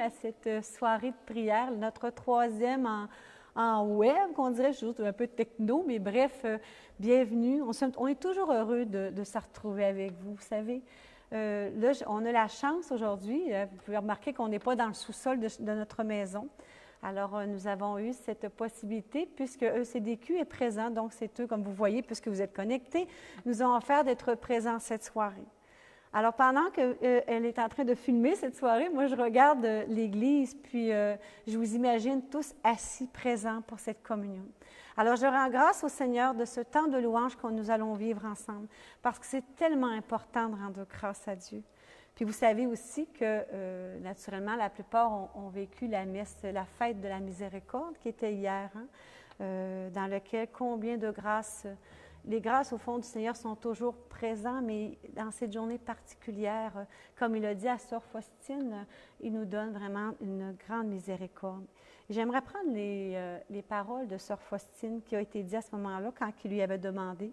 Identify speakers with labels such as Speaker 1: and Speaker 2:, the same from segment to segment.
Speaker 1: à cette soirée de prière, notre troisième en web, qu'on dirait, je suis un peu techno, mais bref, bienvenue. On est toujours heureux de se retrouver avec vous, vous savez. Là, on a la chance aujourd'hui, vous pouvez remarquer qu'on n'est pas dans le sous-sol de notre maison. Alors, nous avons eu cette possibilité, puisque ECDQ est présent, donc c'est eux, comme vous voyez, puisque vous êtes connectés, nous ont offert d'être présents cette soirée. Alors, pendant qu'elle est en train de filmer cette soirée, moi, je regarde l'Église, puis je vous imagine tous assis, présents pour cette communion. Alors, je rends grâce au Seigneur de ce temps de louange que nous allons vivre ensemble, parce que c'est tellement important de rendre grâce à Dieu. Puis vous savez aussi que, naturellement, la plupart ont vécu la messe, la fête de la miséricorde qui était hier, dans laquelle combien de grâces, les grâces au fond du Seigneur sont toujours présentes, mais dans cette journée particulière, comme il a dit à Sœur Faustine, il nous donne vraiment une grande miséricorde. J'aimerais prendre les paroles de Sœur Faustine qui a été dit à ce moment-là quand il lui avait demandé.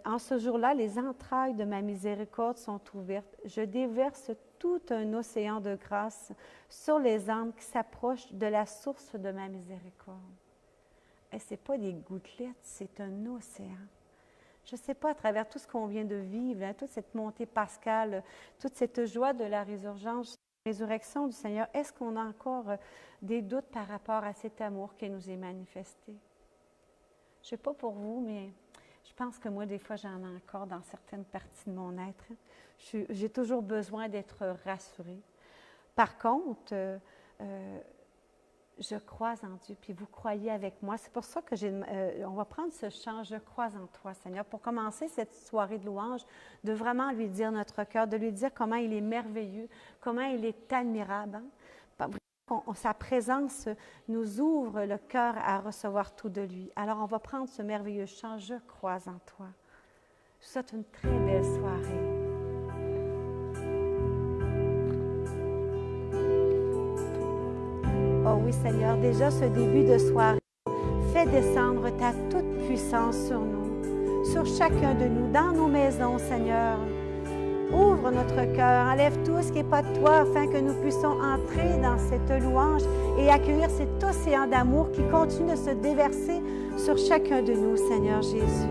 Speaker 1: En ce jour-là, les entrailles de ma miséricorde sont ouvertes. Je déverse tout un océan de grâce sur les âmes qui s'approchent de la source de ma miséricorde. Et ce n'est pas des gouttelettes, c'est un océan. Je ne sais pas, à travers tout ce qu'on vient de vivre, hein, toute cette montée pascale, toute cette joie de la résurrection du Seigneur, est-ce qu'on a encore des doutes par rapport à cet amour qui nous est manifesté? Je ne sais pas pour vous, mais je pense que moi, des fois, j'en ai encore dans certaines parties de mon être. J'ai toujours besoin d'être rassurée. Par contre, je crois en Dieu, puis vous croyez avec moi. C'est pour ça que on va prendre ce chant « Je crois en toi, Seigneur », pour commencer cette soirée de louange, de vraiment lui dire notre cœur, de lui dire comment il est merveilleux, comment il est admirable. Hein? Sa présence nous ouvre le cœur à recevoir tout de lui. Alors, on va prendre ce merveilleux chant « Je crois en toi ». Je vous souhaite une très belle soirée. Oh oui, Seigneur, déjà ce début de soirée, fais descendre ta toute-puissance sur nous, sur chacun de nous, dans nos maisons, Seigneur. Ouvre notre cœur, enlève tout ce qui n'est pas de toi afin que nous puissions entrer dans cette louange et accueillir cet océan d'amour qui continue de se déverser sur chacun de nous, Seigneur Jésus.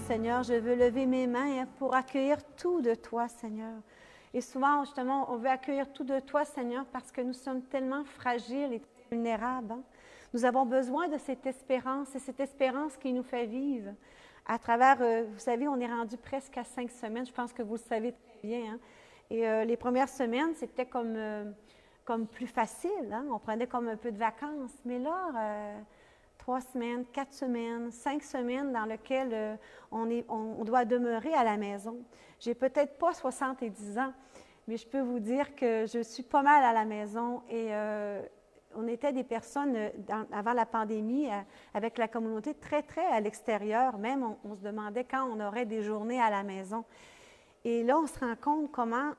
Speaker 1: Seigneur, je veux lever mes mains pour accueillir tout de toi, Seigneur. Et souvent, justement, on veut accueillir tout de toi, Seigneur, parce que nous sommes tellement fragiles et vulnérables. Hein? Nous avons besoin de cette espérance, c'est cette espérance qui nous fait vivre. À travers, vous savez, on est rendu presque à 5 semaines, je pense que vous le savez très bien. Hein? Et les premières semaines, c'était comme plus facile, hein? On prenait comme un peu de vacances. Mais là, 3 semaines, 4 semaines, 5 semaines dans lesquelles on doit demeurer à la maison. J'ai peut-être pas 70 ans, mais je peux vous dire que je suis pas mal à la maison et on était des personnes, avant la pandémie, avec la communauté, très, très à l'extérieur. Même, on se demandait quand on aurait des journées à la maison. Et là, on se rend compte comment,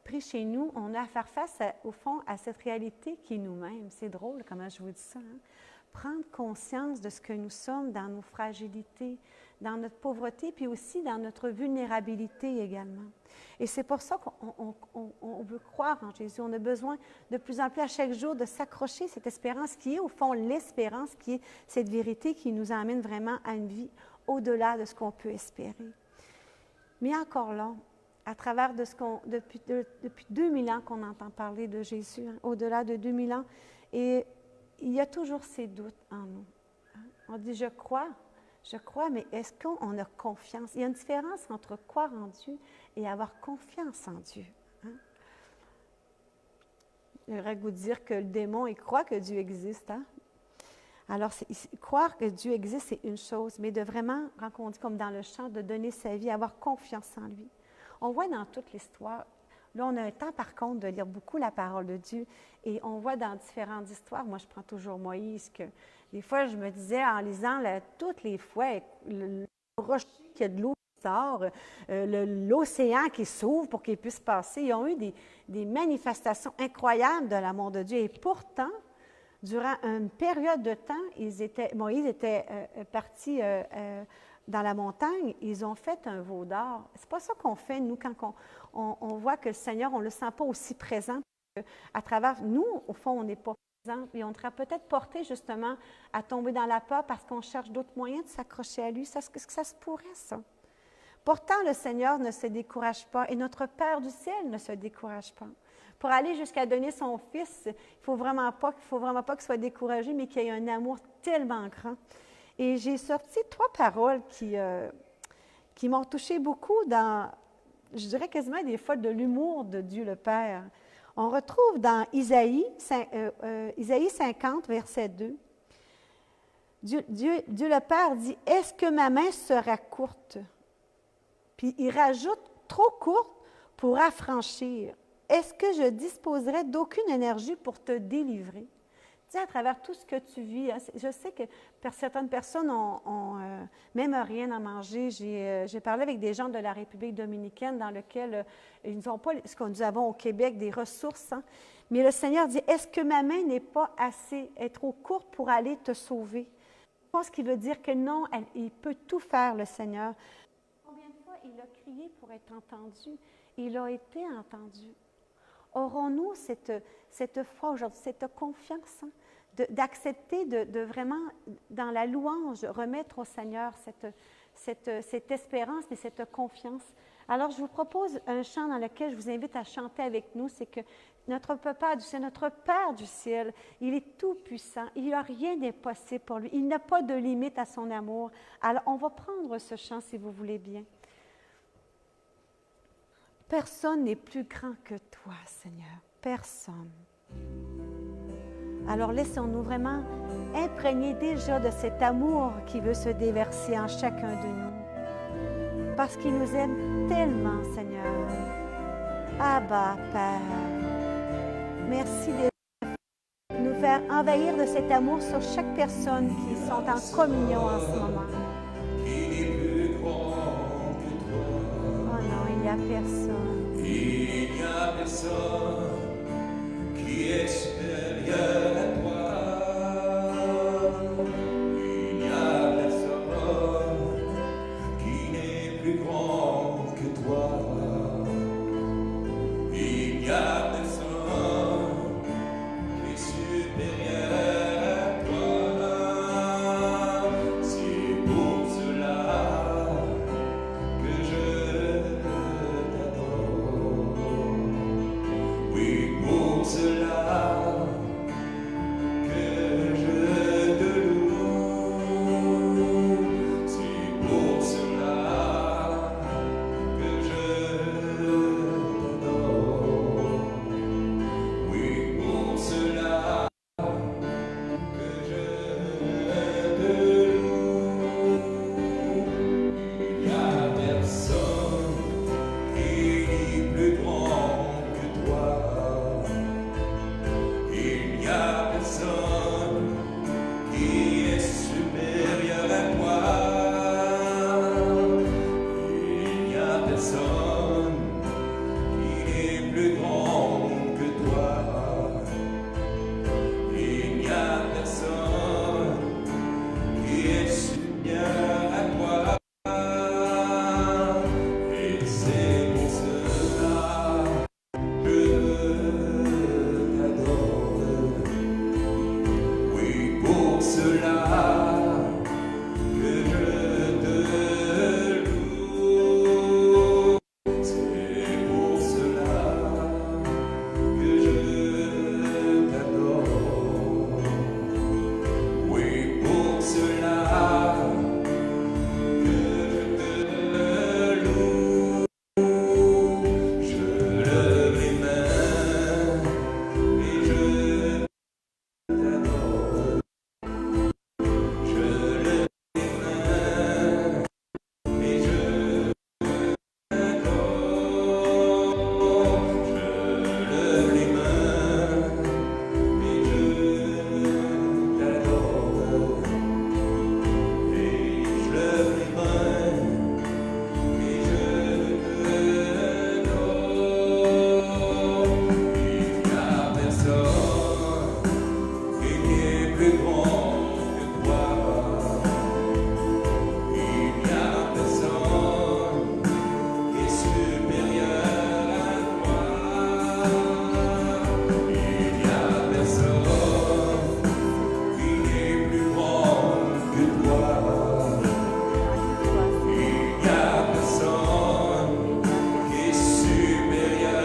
Speaker 1: pris chez nous, on a à faire face, au fond, à cette réalité qui est nous-mêmes. C'est drôle comment je vous dis ça, hein? Prendre conscience de ce que nous sommes dans nos fragilités, dans notre pauvreté, puis aussi dans notre vulnérabilité également. Et c'est pour ça qu'on veut croire en Jésus. On a besoin de plus en plus à chaque jour de s'accrocher à cette espérance qui est au fond l'espérance, qui est cette vérité qui nous emmène vraiment à une vie au-delà de ce qu'on peut espérer. Mais encore là, à travers de ce depuis 2000 ans qu'on entend parler de Jésus, hein, au-delà de 2000 ans, et il y a toujours ces doutes en nous. Hein? On dit, je crois, mais est-ce qu'on a confiance? Il y a une différence entre croire en Dieu et avoir confiance en Dieu. Hein? J'aimerais vous dire que le démon, il croit que Dieu existe. Hein? Alors, croire que Dieu existe, c'est une chose, mais de vraiment, quand on dit comme dans le chant, de donner sa vie, avoir confiance en lui. On voit dans toute l'histoire. Là, on a un temps, par contre, de lire beaucoup la parole de Dieu et on voit dans différentes histoires, moi, je prends toujours Moïse, que des fois, je me disais, en lisant toutes les fois, le rocher qui a de l'eau qui sort, l'océan qui s'ouvre pour qu'il puisse passer, ils ont eu des manifestations incroyables de l'amour de Dieu. Et pourtant, durant une période de temps, Moïse était parti dans la montagne, ils ont fait un veau d'or. C'est pas ça qu'on fait, nous, quand on voit que le Seigneur, on ne le sent pas aussi présent. À travers nous, au fond, on n'est pas présent. Et on serait peut-être porté, justement, à tomber dans la peur parce qu'on cherche d'autres moyens de s'accrocher à lui. Est-ce que ça se pourrait, ça? Pourtant, le Seigneur ne se décourage pas et notre Père du ciel ne se décourage pas. Pour aller jusqu'à donner son Fils, il ne faut vraiment pas qu'il soit découragé, mais qu'il ait un amour tellement grand. Et j'ai sorti 3 paroles qui m'ont touchée beaucoup dans, je dirais quasiment des fois, de l'humour de Dieu le Père. On retrouve dans Isaïe 50, verset 2. Dieu le Père dit, « Est-ce que ma main sera courte? » Puis il rajoute, « Trop courte pour affranchir. Est-ce que je disposerai d'aucune énergie pour te délivrer? » Tu sais, à travers tout ce que tu vis, hein, je sais que certaines personnes ont même rien à manger. J'ai parlé avec des gens de la République dominicaine dans lequel ils n'ont pas ce que nous avons au Québec, des ressources. Hein. Mais le Seigneur dit, est-ce que ma main n'est pas est trop courte pour aller te sauver? Je pense qu'il veut dire que non, il peut tout faire, le Seigneur. Combien de fois il a crié pour être entendu? Il a été entendu. Aurons-nous cette foi aujourd'hui, cette confiance, hein, d'accepter de vraiment, dans la louange, remettre au Seigneur cette espérance et cette confiance Alors, je vous propose un chant dans lequel je vous invite à chanter avec nous. C'est que notre Papa, c'est notre Père du ciel. Il est tout puissant. Il n'y a rien d'impossible pour lui. Il n'a pas de limite à son amour. Alors, on va prendre ce chant si vous voulez bien. Personne n'est plus grand que toi, Seigneur. Personne. Alors, laissons-nous vraiment imprégner déjà de cet amour qui veut se déverser en chacun de nous. Parce qu'il nous aime tellement, Seigneur. Abba, Père. Merci de nous faire envahir de cet amour sur chaque personne qui sont en communion en ce moment. Oh non, il n'y a personne.
Speaker 2: Il n'y a personne qui est supérieur à toi. Il n'y a personne qui n'est plus grand que toi. Il n'y a personne qui est supérieur à toi. C'est pour cela que je t'adore. Oui, pour cela que je te loue. C'est pour cela que je t'adore. Oui, pour cela que je te loue. Il n'y a personne qui est plus grand que toi. Il n'y a personne qui est supérieur à toi. Il n'y a personne qui est plus grand que toi. Il n'y a personne qui est supérieur à toi. Et c'est pour cela que je t'adore. Oui, pour cela que je te loue. C'est pour cela que je t'adore. Oui, pour cela que je te loue. Je lève les mains et je t'adore. Je lève les mains et je t'adore. Je lève les mains et je t'adore. Et je lève les mains et je t'adore. Il n'y a personne qui est plus grand que toi. Il n'y a personne qui est supérieur à toi. Il n'y a personne qui est plus grand que toi. Il n'y a personne qui est supérieur à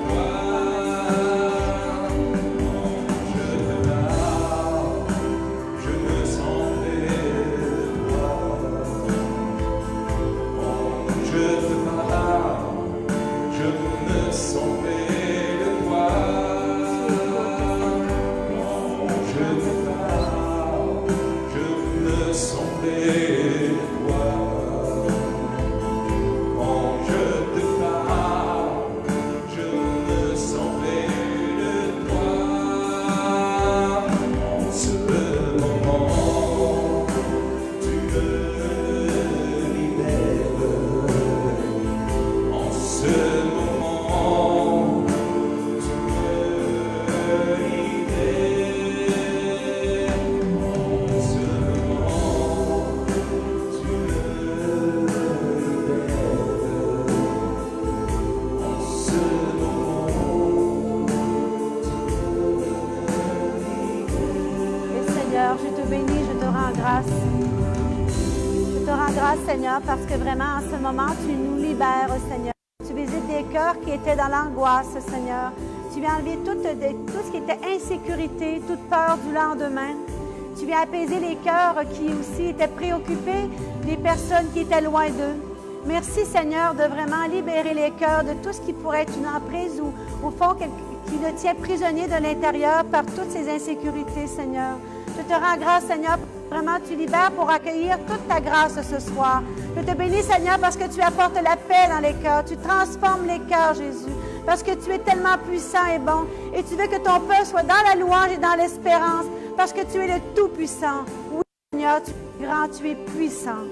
Speaker 2: toi. Je te parle, je me sens près de toi. Je te parle, je me sens près de toi. Je te parle, je me sens près de toi. Quand je te parle, je me sens près de toi. En ce moment, tu me libères. En ce moment, tu me libères. En ce moment, tu me libères. En ce moment,
Speaker 1: Et Seigneur, je te bénis, je te rends grâce. te rends grâce, Seigneur, parce que vraiment, en ce moment, tu nous libères, Seigneur. Tu visites des cœurs qui étaient dans l'angoisse, Seigneur. Tu viens enlever tout ce qui était insécurité, toute peur du lendemain. Tu viens apaiser les cœurs qui aussi étaient préoccupés, des personnes qui étaient loin d'eux. Merci, Seigneur, de vraiment libérer les cœurs de tout ce qui pourrait être une emprise ou, au fond, qui le tient prisonnier de l'intérieur par toutes ces insécurités, Seigneur. Je te rends grâce, Seigneur, vraiment tu libères pour accueillir toute ta grâce ce soir. Je te bénis, Seigneur, parce que tu apportes la paix dans les cœurs. Tu transformes les cœurs, Jésus, parce que tu es tellement puissant et bon. Et tu veux que ton peuple soit dans la louange et dans l'espérance, parce que tu es le Tout-Puissant. Oui, Seigneur, tu es grand, tu es puissant.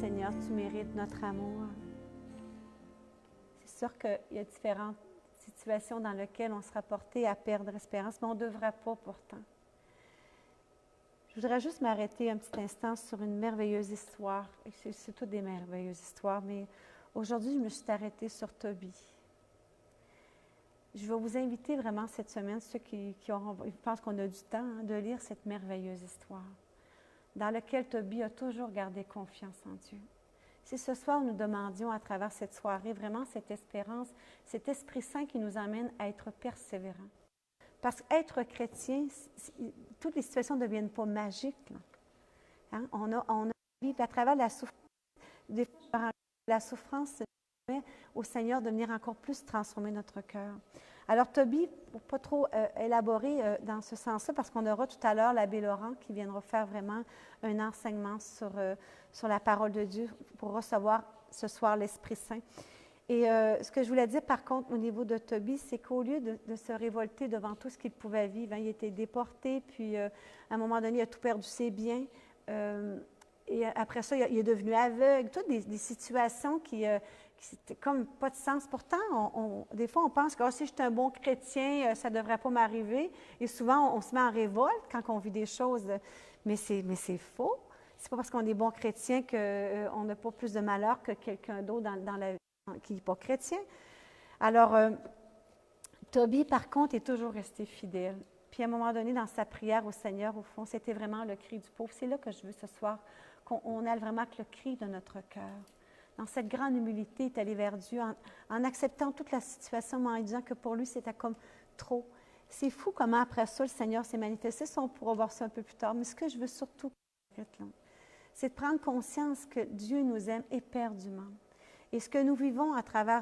Speaker 1: Seigneur, tu mérites notre amour. C'est sûr qu'il y a différentes situations dans lesquelles on sera porté à perdre espérance, mais on ne devrait pas pourtant. Je voudrais juste m'arrêter un petit instant sur une merveilleuse histoire. C'est toutes des merveilleuses histoires, mais aujourd'hui, je me suis arrêtée sur Tobie. Je vais vous inviter vraiment cette semaine, ceux qui auront, je pense qu'on a du temps, de lire cette merveilleuse histoire, dans laquelle Tobie a toujours gardé confiance en Dieu. Si ce soir, nous demandions à travers cette soirée vraiment cette espérance, cet Esprit Saint qui nous amène à être persévérants. Parce qu'être chrétien, toutes les situations ne deviennent pas magiques. Hein? On a vécu à travers la souffrance, permet au Seigneur de venir encore plus transformer notre cœur. Alors, Tobie, pour ne pas trop élaborer dans ce sens-là, parce qu'on aura tout à l'heure l'abbé Laurent qui viendra faire vraiment un enseignement sur la parole de Dieu pour recevoir ce soir l'Esprit Saint. Et ce que je voulais dire, par contre, au niveau de Tobie, c'est qu'au lieu de se révolter devant tout ce qu'il pouvait vivre, hein, il était déporté, puis à un moment donné, il a tout perdu ses biens. Et après ça, il est devenu aveugle. Toutes des situations qui c'était comme pas de sens. Pourtant, des fois, on pense que si je suis un bon chrétien, ça ne devrait pas m'arriver. Et souvent, on se met en révolte quand on vit des choses. Mais c'est faux. C'est pas parce qu'on est bon chrétien qu'on n'a pas plus de malheur que quelqu'un d'autre qui n'est pas chrétien. Alors, Tobie, par contre, est toujours resté fidèle. Puis à un moment donné, dans sa prière au Seigneur, au fond, c'était vraiment le cri du pauvre. C'est là que je veux ce soir, qu'on aille vraiment avec le cri de notre cœur. Dans cette grande humilité, il est allé vers Dieu en acceptant toute la situation, mais en disant que pour lui, c'était comme trop. C'est fou comment après ça, le Seigneur s'est manifesté. Ça, on pourra voir ça un peu plus tard. Mais ce que je veux surtout, c'est de prendre conscience que Dieu nous aime éperdument. Et ce que nous vivons à travers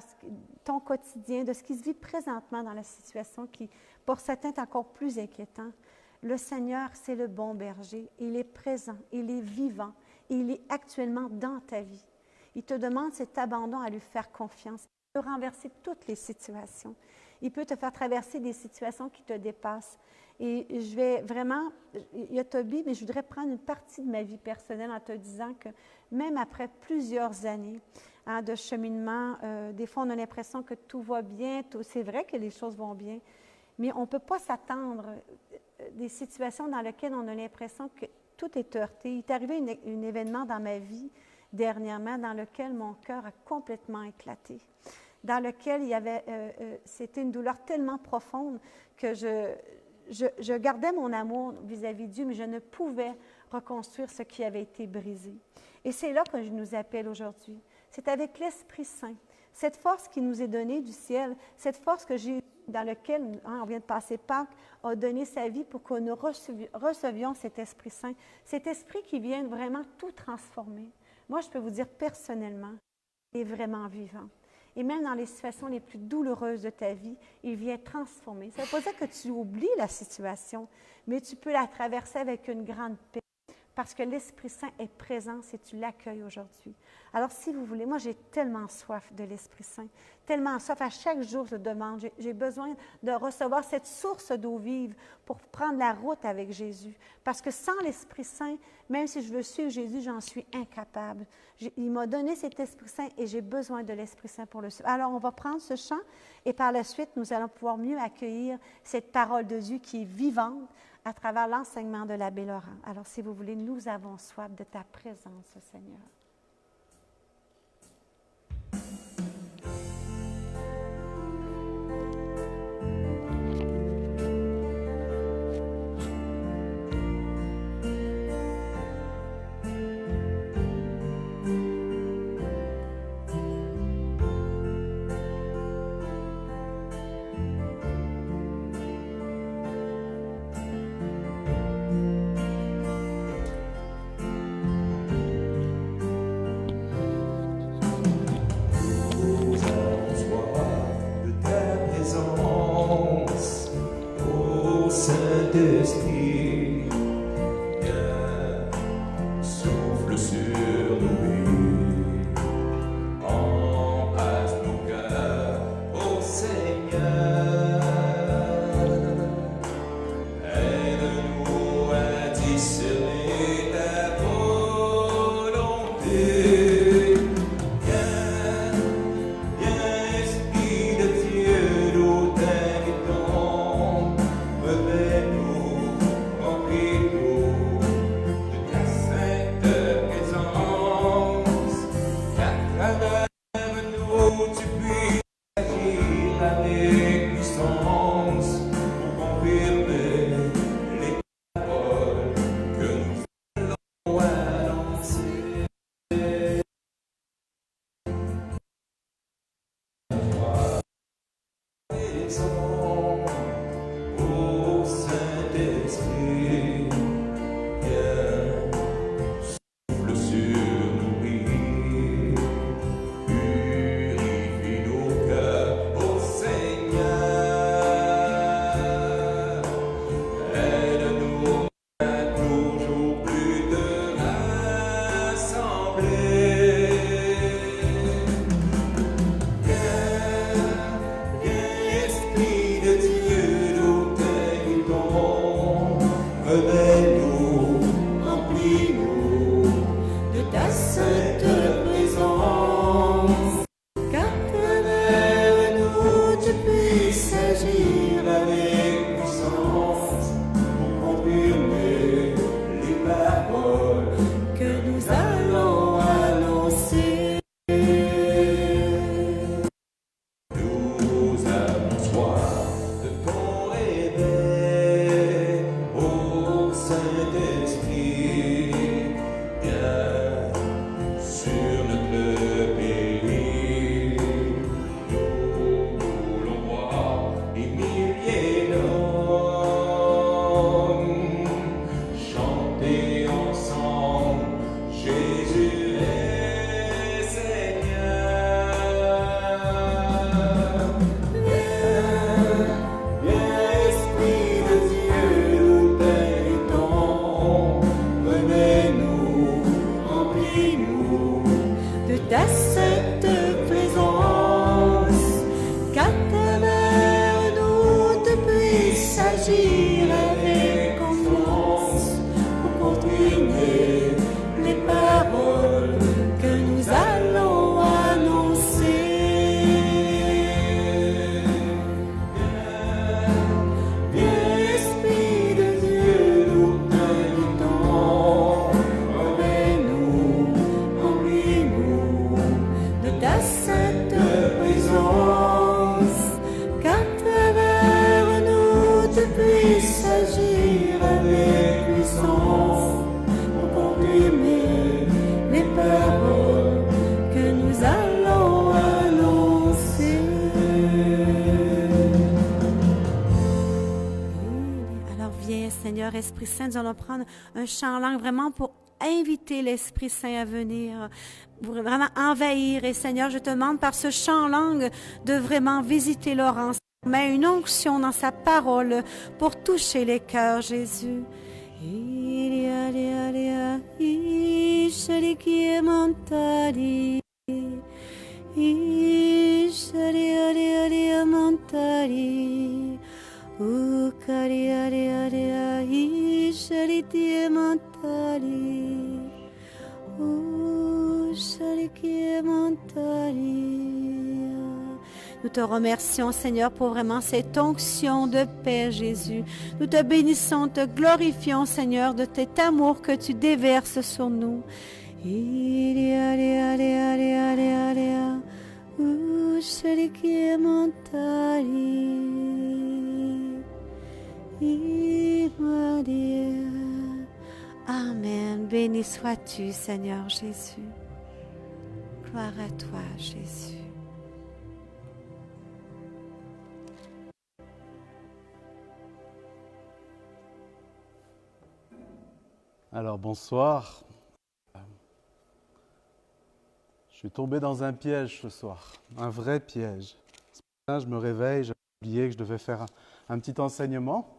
Speaker 1: ton quotidien, de ce qui se vit présentement dans la situation qui, pour certains, est encore plus inquiétant, le Seigneur, c'est le bon berger. Il est présent, il est vivant, il est actuellement dans ta vie. Il te demande cet abandon à lui faire confiance. Il peut renverser toutes les situations. Il peut te faire traverser des situations qui te dépassent. Et je vais vraiment, il y a Tobie, mais je voudrais prendre une partie de ma vie personnelle en te disant que même après plusieurs années de cheminement, des fois on a l'impression que tout va bien, c'est vrai que les choses vont bien, mais on ne peut pas s'attendre des situations dans lesquelles on a l'impression que tout est heurté. Il est arrivé un événement dans ma vie dernièrement dans lequel mon cœur a complètement éclaté, dans lequel il y avait, c'était une douleur tellement profonde que je gardais mon amour vis-à-vis de Dieu, mais je ne pouvais reconstruire ce qui avait été brisé. Et c'est là que je nous appelle aujourd'hui. C'est avec l'Esprit Saint, cette force qui nous est donnée du ciel, cette force que Jésus, dans laquelle on vient de passer Pâques, a donné sa vie pour que nous recevions cet Esprit Saint, cet Esprit qui vient vraiment tout transformer. Moi, je peux vous dire personnellement, il est vraiment vivant. Et même dans les situations les plus douloureuses de ta vie, il vient transformer. Ça ne veut pas dire que tu oublies la situation, mais tu peux la traverser avec une grande paix. Parce que l'Esprit Saint est présent si tu l'accueilles aujourd'hui. Alors, si vous voulez, moi, j'ai tellement soif de l'Esprit Saint, tellement soif. À chaque jour, je demande, j'ai besoin de recevoir cette source d'eau vive pour prendre la route avec Jésus. Parce que sans l'Esprit Saint, même si je veux suivre Jésus, j'en suis incapable. Il m'a donné cet Esprit Saint et j'ai besoin de l'Esprit Saint pour le suivre. Alors, on va prendre ce chant et par la suite, nous allons pouvoir mieux accueillir cette parole de Dieu qui est vivante à travers l'enseignement de l'abbé Laurent. Alors, si vous voulez, nous avons soif de ta présence, Seigneur.
Speaker 2: Saint-Esprit, viens, souffle sur nous, embrasse nos cœurs, ô Seigneur, aide-nous à discerner ta volonté. Viens, Esprit de Dieu, nous t'invitons. Revêt-nous, remplis-nous de ta sainte présence, qu'à travers nous tu puisses agir avec puissance pour confirmer les paroles que nous allons annoncer. Ô Saint-Esprit, viens, souffle sur nous, purifie nos cœurs, ô Seigneur, aide-nous à toujours plus te rassembler. Viens, Esprit
Speaker 1: Seigneur, Esprit Saint. Nous allons prendre un chant en langue vraiment pour inviter l'Esprit Saint à venir, pour vraiment envahir. Et Seigneur, je te demande par ce chant en langue de vraiment visiter Laurence. Mais une onction dans sa parole pour toucher les cœurs, Jésus. Nous te remercions, Seigneur, pour vraiment cette onction de paix, Jésus. Nous te bénissons, te glorifions, Seigneur, de cet amour que tu déverses sur nous. Amen. Béni sois-tu, Seigneur Jésus. Gloire à toi, Jésus.
Speaker 3: Alors bonsoir. Je suis tombé dans un piège ce soir, un vrai piège. Ce matin, je me réveille, j'avais oublié que je devais faire un petit enseignement.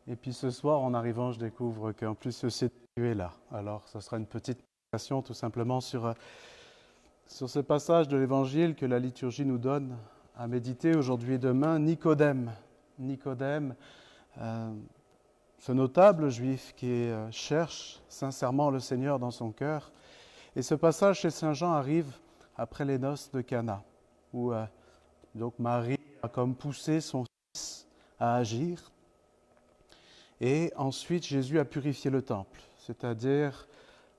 Speaker 3: Et puis ce soir, en arrivant, je découvre qu'en plus ce CTU est là. Alors ça sera une petite méditation tout simplement sur ce passage de l'Évangile que la liturgie nous donne à méditer aujourd'hui et demain. Nicodème, ce notable juif qui cherche sincèrement le Seigneur dans son cœur. Et ce passage chez Saint Jean arrive après les noces de Cana, où donc Marie a comme poussé son fils à agir. Et ensuite, Jésus a purifié le temple, c'est-à-dire,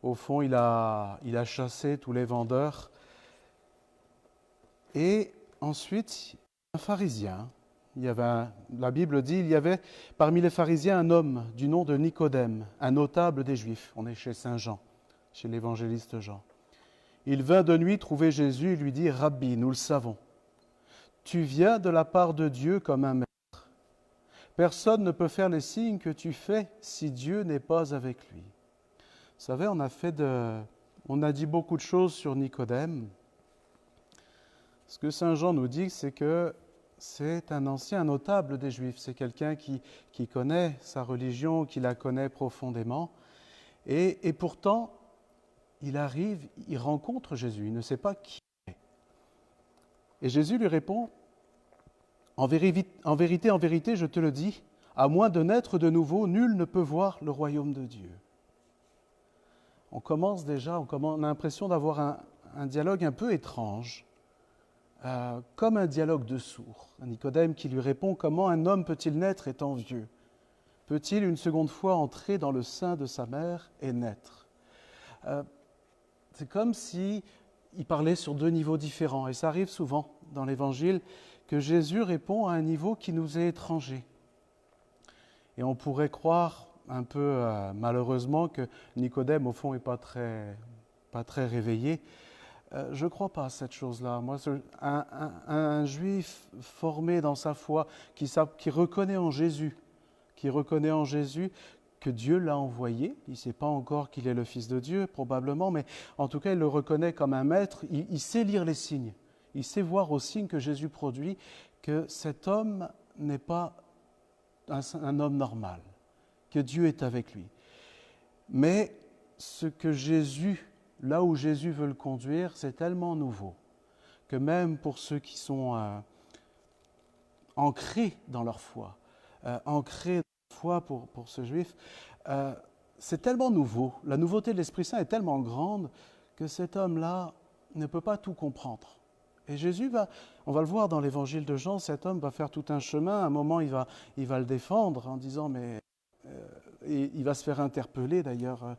Speaker 3: au fond, il a chassé tous les vendeurs. Et ensuite, un pharisien, la Bible dit, il y avait parmi les pharisiens un homme du nom de Nicodème, un notable des Juifs. On est chez Saint Jean, chez l'évangéliste Jean. Il vint de nuit trouver Jésus et lui dit, « Rabbi, nous le savons, tu viens de la part de Dieu comme un maître. Personne ne peut faire les signes que tu fais si Dieu n'est pas avec lui. » Vous savez, on a dit beaucoup de choses sur Nicodème. Ce que Saint Jean nous dit, c'est que c'est un ancien notable des Juifs. C'est quelqu'un qui connaît sa religion, qui la connaît profondément. Et pourtant, il arrive, il rencontre Jésus, il ne sait pas qui il est. Et Jésus lui répond, en vérité, je te le dis, à moins de naître de nouveau, nul ne peut voir le royaume de Dieu. On a l'impression d'avoir un dialogue un peu étrange, comme un dialogue de sourds. Un Nicodème qui lui répond, comment un homme peut-il naître étant vieux? Peut-il une seconde fois entrer dans le sein de sa mère et naître? C'est comme s'il parlait sur deux niveaux différents. Et ça arrive souvent dans l'Évangile que Jésus répond à un niveau qui nous est étranger. Et on pourrait croire un peu malheureusement que Nicodème, au fond, n'est pas très réveillé. Je ne crois pas à cette chose-là. Moi, un juif formé dans sa foi, qui reconnaît en Jésus, que Dieu l'a envoyé. Il ne sait pas encore qu'il est le Fils de Dieu, probablement, mais en tout cas, il le reconnaît comme un maître. Il sait lire les signes. Il sait voir aux signes que Jésus produit que cet homme n'est pas un homme normal, que Dieu est avec lui. Mais là où Jésus veut le conduire, c'est tellement nouveau que même pour ceux qui sont ancrés dans leur foi, pour ce juif, c'est tellement nouveau. La nouveauté de l'Esprit Saint est tellement grande que cet homme-là ne peut pas tout comprendre. Et Jésus on va le voir dans l'évangile de Jean, cet homme va faire tout un chemin. À un moment, il va le défendre en disant, et il va se faire interpeller d'ailleurs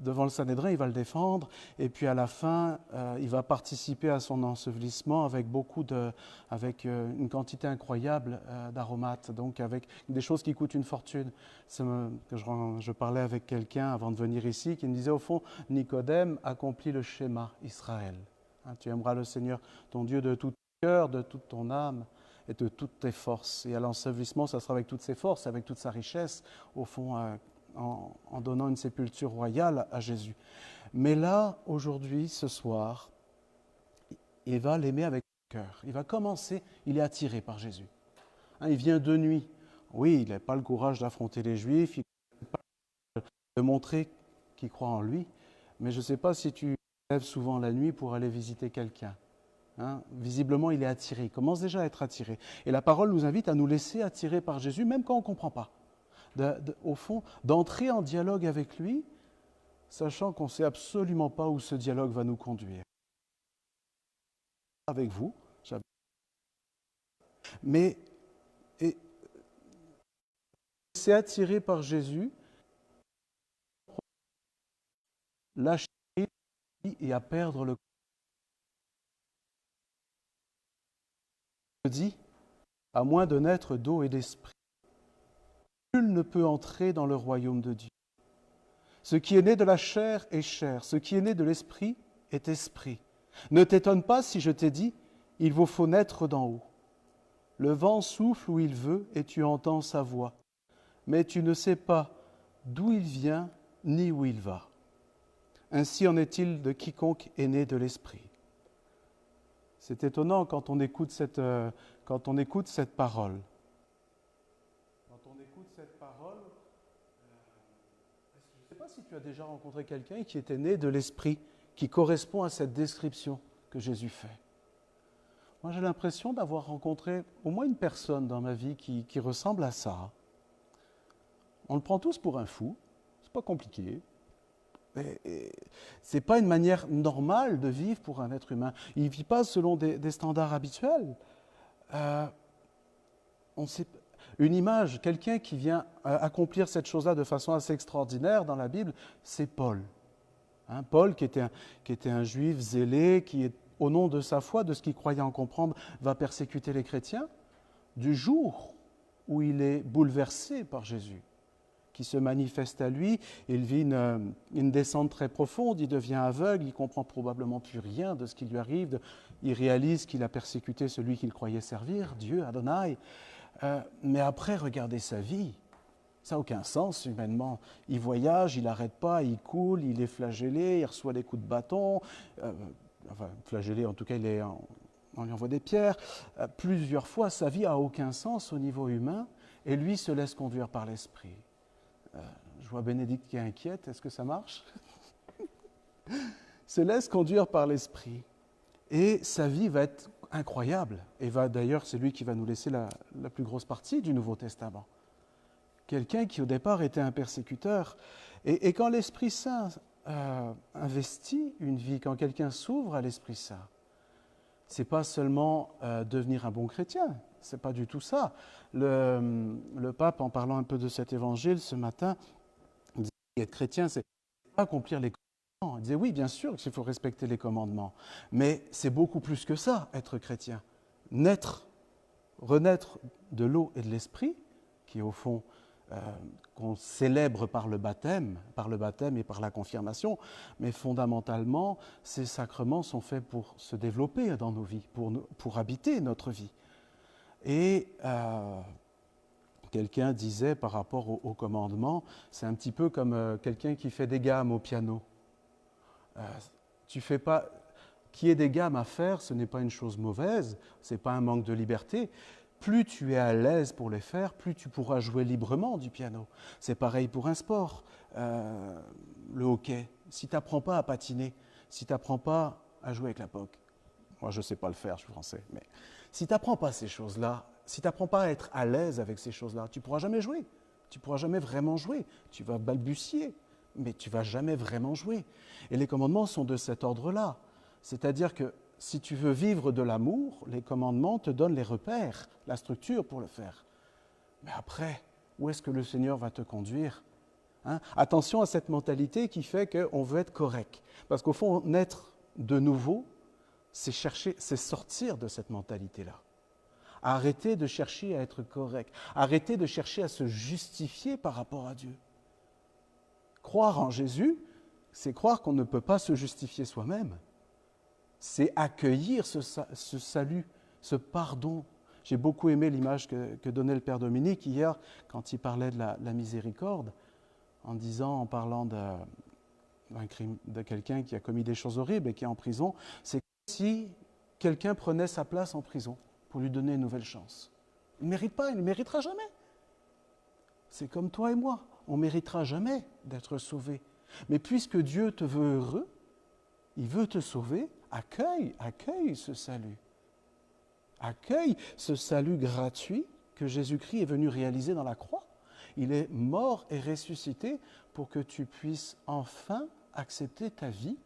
Speaker 3: devant le Sanhédrin, il va le défendre. Et puis à la fin, il va participer à son ensevelissement avec une quantité incroyable d'aromates, donc avec des choses qui coûtent une fortune. Je parlais avec quelqu'un avant de venir ici qui me disait, au fond, Nicodème accomplit le schéma Israël. Tu aimeras le Seigneur, ton Dieu, de tout ton cœur, de toute ton âme et de toutes tes forces. Et à l'ensevelissement, ça sera avec toutes ses forces, avec toute sa richesse, au fond, en donnant une sépulture royale à Jésus. Mais là, aujourd'hui, ce soir, il va l'aimer avec son cœur. Il va commencer, il est attiré par Jésus. Il vient de nuit. Oui, il n'a pas le courage d'affronter les Juifs, il n'a pas de montrer qu'il croit en lui, mais je ne sais pas si tu te lèves souvent la nuit pour aller visiter quelqu'un. Visiblement, il est attiré, il commence déjà à être attiré. Et la parole nous invite à nous laisser attirer par Jésus, même quand on ne comprend pas. Au fond, d'entrer en dialogue avec lui, sachant qu'on ne sait absolument pas où ce dialogue va nous conduire. Avec vous, mais c'est attiré par Jésus, lâcher et à perdre le. Je dis, à moins de naître d'eau et d'esprit, nul ne peut entrer dans le royaume de Dieu. Ce qui est né de la chair est chair, ce qui est né de l'esprit est esprit. Ne t'étonne pas si je t'ai dit, il vous faut naître d'en haut. Le vent souffle où il veut et tu entends sa voix, mais tu ne sais pas d'où il vient ni où il va. Ainsi en est-il de quiconque est né de l'esprit. C'est étonnant quand on écoute cette parole. Quand on écoute cette parole, je ne sais pas si tu as déjà rencontré quelqu'un qui était né de l'esprit, qui correspond à cette description que Jésus fait. Moi, j'ai l'impression d'avoir rencontré au moins une personne dans ma vie qui ressemble à ça. On le prend tous pour un fou, c'est pas compliqué. Ce n'est pas une manière normale de vivre pour un être humain. Il ne vit pas selon des standards habituels. Une image, quelqu'un qui vient accomplir cette chose-là de façon assez extraordinaire dans la Bible, c'est Paul. Paul, qui était un juif zélé, qui, au nom de sa foi, de ce qu'il croyait en comprendre, va persécuter les chrétiens, du jour où il est bouleversé par Jésus, qui se manifeste à lui, il vit une descente très profonde, il devient aveugle, il ne comprend probablement plus rien de ce qui lui arrive, il réalise qu'il a persécuté celui qu'il croyait servir, Dieu, Adonai. Mais après, regardez sa vie, ça n'a aucun sens humainement. Il voyage, il n'arrête pas, il coule, il est flagellé, il reçoit des coups de bâton, flagellé en tout cas, on lui envoie des pierres. Plusieurs fois, sa vie n'a aucun sens au niveau humain, et lui se laisse conduire par l'Esprit. Je vois Bénédicte qui est inquiète, est-ce que ça marche? Se laisse conduire par l'Esprit. Et sa vie va être incroyable. Et d'ailleurs, c'est lui qui va nous laisser la plus grosse partie du Nouveau Testament. Quelqu'un qui au départ était un persécuteur. Et quand l'Esprit Saint investit une vie, quand quelqu'un s'ouvre à l'Esprit Saint, ce n'est pas seulement devenir un bon chrétien. Ce n'est pas du tout ça. Le pape, en parlant un peu de cet évangile ce matin, disait qu'être chrétien, c'est pas accomplir les commandements. Il disait oui, bien sûr qu'il faut respecter les commandements, mais c'est beaucoup plus que ça, être chrétien. Renaître de l'eau et de l'esprit, qui est au fond qu'on célèbre par le baptême et par la confirmation, mais fondamentalement, ces sacrements sont faits pour se développer dans nos vies, pour habiter notre vie. Et quelqu'un disait par rapport au commandement, c'est un petit peu comme quelqu'un qui fait des gammes au piano. Qu'il y ait des gammes à faire, ce n'est pas une chose mauvaise, ce n'est pas un manque de liberté. Plus tu es à l'aise pour les faire, plus tu pourras jouer librement du piano. C'est pareil pour un sport, le hockey. Si tu n'apprends pas à patiner, si tu n'apprends pas à jouer avec la POC, moi je ne sais pas le faire, je suis français, mais si tu n'apprends pas ces choses-là, si tu n'apprends pas à être à l'aise avec ces choses-là, tu ne pourras jamais jouer. Tu ne pourras jamais vraiment jouer. Tu vas balbutier, mais tu ne vas jamais vraiment jouer. Et les commandements sont de cet ordre-là. C'est-à-dire que si tu veux vivre de l'amour, les commandements te donnent les repères, la structure pour le faire. Mais après, où est-ce que le Seigneur va te conduire ? Attention à cette mentalité qui fait qu'on veut être correct. Parce qu'au fond, naître de nouveau, c'est sortir de cette mentalité-là. Arrêter de chercher à être correct. Arrêter de chercher à se justifier par rapport à Dieu. Croire en Jésus, c'est croire qu'on ne peut pas se justifier soi-même. C'est accueillir ce salut, ce pardon. J'ai beaucoup aimé l'image que donnait le Père Dominique hier quand il parlait de la miséricorde, en parlant d'un crime, de quelqu'un qui a commis des choses horribles et qui est en prison. C'est comme si quelqu'un prenait sa place en prison pour lui donner une nouvelle chance. Il ne mérite pas, il ne méritera jamais. C'est comme toi et moi, on ne méritera jamais d'être sauvé. Mais puisque Dieu te veut heureux, il veut te sauver, accueille ce salut. Accueille ce salut gratuit que Jésus-Christ est venu réaliser dans la croix. Il est mort et ressuscité pour que tu puisses enfin accepter ta vie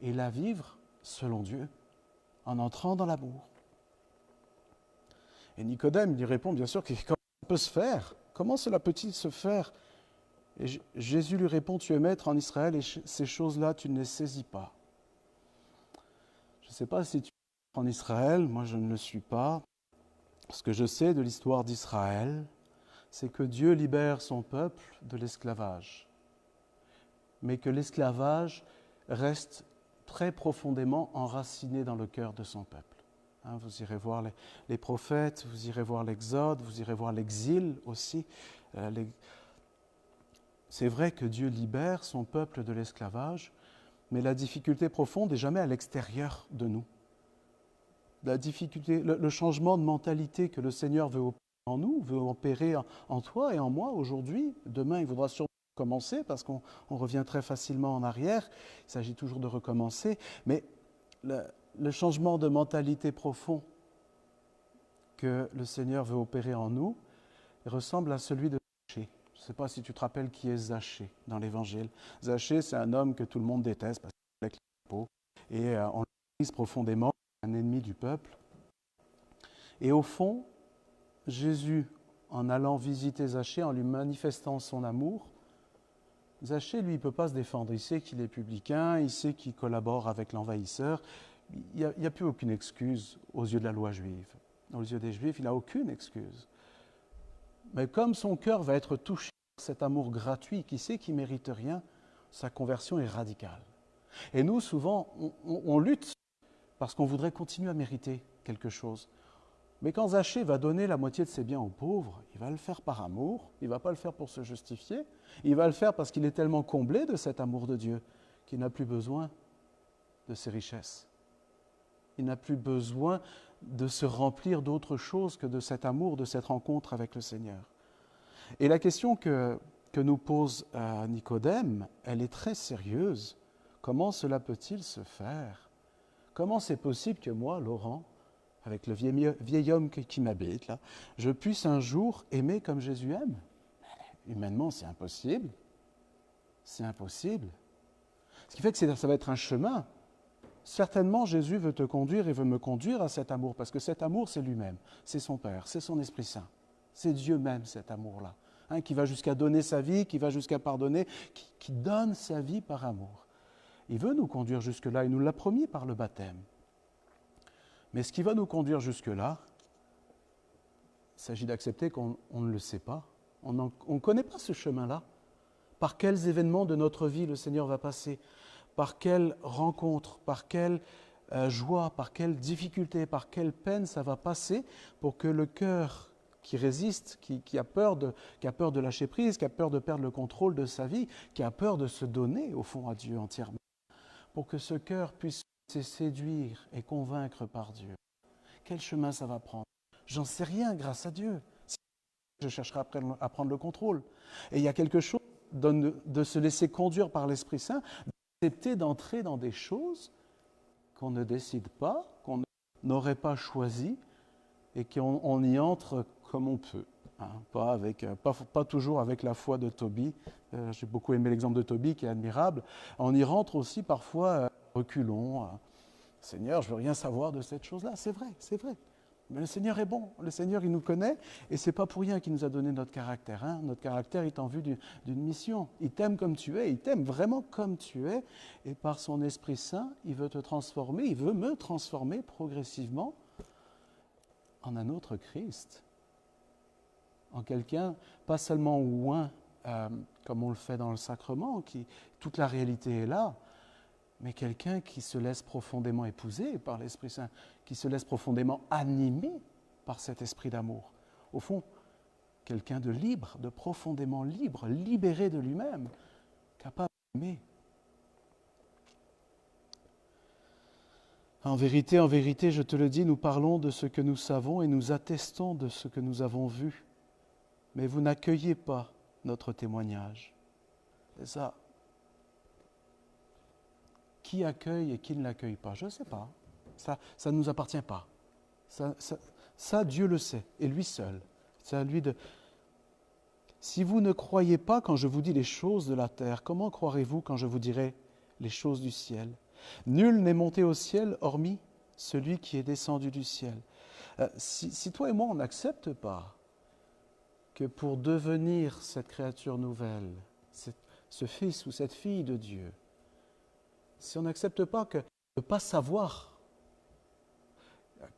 Speaker 3: et la vivre selon Dieu, en entrant dans l'amour. Et Nicodème lui répond bien sûr que comment ça peut se faire? Comment cela peut-il se faire? Et Jésus lui répond, tu es maître en Israël et ces choses-là, tu ne les saisis pas. Je ne sais pas si tu es en Israël, moi je ne le suis pas. Ce que je sais de l'histoire d'Israël, c'est que Dieu libère son peuple de l'esclavage, mais que l'esclavage reste très profondément enraciné dans le cœur de son peuple. Vous irez voir les prophètes, vous irez voir l'Exode, vous irez voir l'exil aussi. C'est vrai que Dieu libère son peuple de l'esclavage, mais la difficulté profonde n'est jamais à l'extérieur de nous. La difficulté, le changement de mentalité que le Seigneur veut opérer en nous, veut opérer en toi et en moi aujourd'hui, demain il voudra sûrement recommencer parce qu'on revient très facilement en arrière, il s'agit toujours de recommencer, mais le changement de mentalité profond que le Seigneur veut opérer en nous ressemble à celui de Zachée. Je ne sais pas si tu te rappelles qui est Zachée dans l'Évangile. Zachée, c'est un homme que tout le monde déteste parce qu'il est avec les peaux et on le brise profondément, un ennemi du peuple. Et au fond, Jésus, en allant visiter Zachée, en lui manifestant son amour, Zachée, lui, il ne peut pas se défendre. Il sait qu'il est publicain, il sait qu'il collabore avec l'envahisseur. Il n'y a plus aucune excuse aux yeux de la loi juive. Aux yeux des Juifs, il n'a aucune excuse. Mais comme son cœur va être touché par cet amour gratuit, qui sait qu'il ne mérite rien, sa conversion est radicale. Et nous, souvent, on lutte parce qu'on voudrait continuer à mériter quelque chose. Mais quand Zachée va donner la moitié de ses biens aux pauvres, il va le faire par amour, il ne va pas le faire pour se justifier, il va le faire parce qu'il est tellement comblé de cet amour de Dieu qu'il n'a plus besoin de ses richesses. Il n'a plus besoin de se remplir d'autre chose que de cet amour, de cette rencontre avec le Seigneur. Et la question que nous pose Nicodème, elle est très sérieuse. Comment cela peut-il se faire? Comment c'est possible que moi, Laurent, avec le vieil homme qui m'habite, là, je puisse un jour aimer comme Jésus aime? Humainement, c'est impossible. C'est impossible. Ce qui fait que ça va être un chemin. Certainement, Jésus veut te conduire et veut me conduire à cet amour, parce que cet amour, c'est lui-même, c'est son Père, c'est son Esprit Saint. C'est Dieu même, cet amour-là, qui va jusqu'à donner sa vie, qui va jusqu'à pardonner, qui donne sa vie par amour. Il veut nous conduire jusque-là, il nous l'a promis par le baptême. Mais ce qui va nous conduire jusque-là, il s'agit d'accepter qu'on ne le sait pas, on ne connaît pas ce chemin-là. Par quels événements de notre vie le Seigneur va passer? Par quelle rencontre, par quelle joie, par quelle difficulté, par quelle peine ça va passer pour que le cœur qui résiste, qui a peur de lâcher prise, qui a peur de perdre le contrôle de sa vie, qui a peur de se donner au fond à Dieu entièrement, pour que ce cœur puisse se séduire et convaincre par Dieu. Quel chemin ça va prendre? J'en sais rien grâce à Dieu. Je chercherai à prendre le contrôle. Et il y a quelque chose de se laisser conduire par l'Esprit Saint, d'accepter d'entrer dans des choses qu'on ne décide pas, qu'on n'aurait pas choisies, et qu'on y entre comme on peut. Pas toujours avec la foi de Tobie. J'ai beaucoup aimé l'exemple de Tobie qui est admirable. On y rentre aussi parfois reculons. Seigneur, je ne veux rien savoir de cette chose-là. C'est vrai, c'est vrai. Mais le Seigneur est bon. Le Seigneur, il nous connaît. Et ce n'est pas pour rien qu'il nous a donné notre caractère. Notre caractère est en vue d'une mission. Il t'aime comme tu es. Il t'aime vraiment comme tu es. Et par son Esprit Saint, il veut te transformer. Il veut me transformer progressivement en un autre Christ. En quelqu'un, pas seulement oint, comme on le fait dans le sacrement, toute la réalité est là, mais quelqu'un qui se laisse profondément épouser par l'Esprit Saint, qui se laisse profondément animer par cet esprit d'amour. Au fond, quelqu'un de libre, de profondément libre, libéré de lui-même, capable d'aimer. En vérité, je te le dis, nous parlons de ce que nous savons et nous attestons de ce que nous avons vu. Mais vous n'accueillez pas notre témoignage. C'est ça. Qui accueille et qui ne l'accueille pas? Je ne sais pas. Ça ne nous appartient pas. Ça, Dieu le sait, et lui seul. C'est à lui de... Si vous ne croyez pas quand je vous dis les choses de la terre, comment croirez-vous quand je vous dirai les choses du ciel? Nul n'est monté au ciel hormis celui qui est descendu du ciel. Si toi et moi, on n'accepte pas que pour devenir cette créature nouvelle, ce fils ou cette fille de Dieu, si on n'accepte pas de ne pas savoir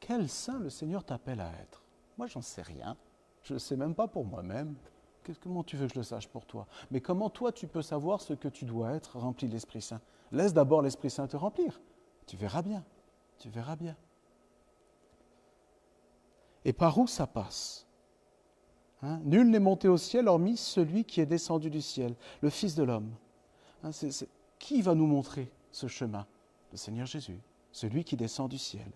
Speaker 3: quel saint le Seigneur t'appelle à être, moi j'en sais rien, je ne sais même pas pour moi-même. Comment tu veux que je le sache pour toi? Mais comment toi tu peux savoir ce que tu dois être rempli de l'Esprit Saint? Laisse d'abord l'Esprit Saint te remplir. Tu verras bien. Tu verras bien. Et par où ça passe? Nul n'est monté au ciel hormis celui qui est descendu du ciel, le Fils de l'homme. Qui va nous montrer ce chemin? Le Seigneur Jésus, celui qui descend du ciel.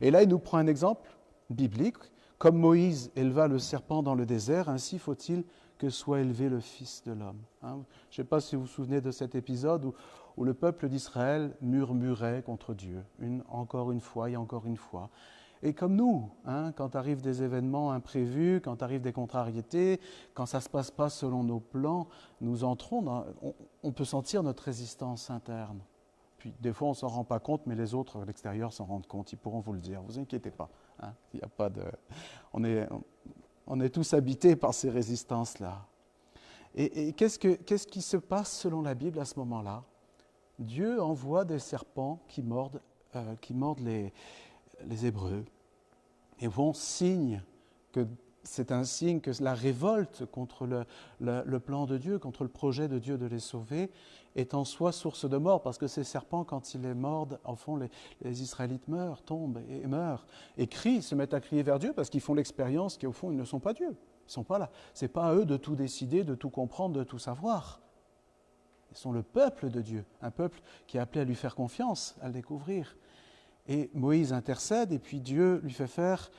Speaker 3: Et là, il nous prend un exemple biblique. Comme Moïse éleva le serpent dans le désert, ainsi faut-il que soit élevé le Fils de l'homme. Je ne sais pas si vous vous souvenez de cet épisode où le peuple d'Israël murmurait contre Dieu, encore une fois et encore une fois. Et comme nous, quand arrivent des événements imprévus, quand arrivent des contrariétés, quand ça ne se passe pas selon nos plans, nous entrons on peut sentir notre résistance interne. Puis des fois on ne s'en rend pas compte, mais les autres à l'extérieur s'en rendent compte, ils pourront vous le dire, ne vous inquiétez pas. Il y a pas de... On est tous habités par ces résistances-là. Et qu'est-ce qui se passe selon la Bible à ce moment-là? Dieu envoie des serpents qui mordent les Hébreux. Et c'est un signe que la révolte contre le plan de Dieu, contre le projet de Dieu de les sauver, est en soi source de mort, parce que ces serpents, quand ils les mordent, en fond, les Israélites meurent, tombent et meurent, et se mettent à crier vers Dieu, parce qu'ils font l'expérience qu'au fond, ils ne sont pas Dieu. Ils ne sont pas là. Ce n'est pas à eux de tout décider, de tout comprendre, de tout savoir. Ils sont le peuple de Dieu, un peuple qui est appelé à lui faire confiance, à le découvrir. Et Moïse intercède, et puis Dieu lui fait faire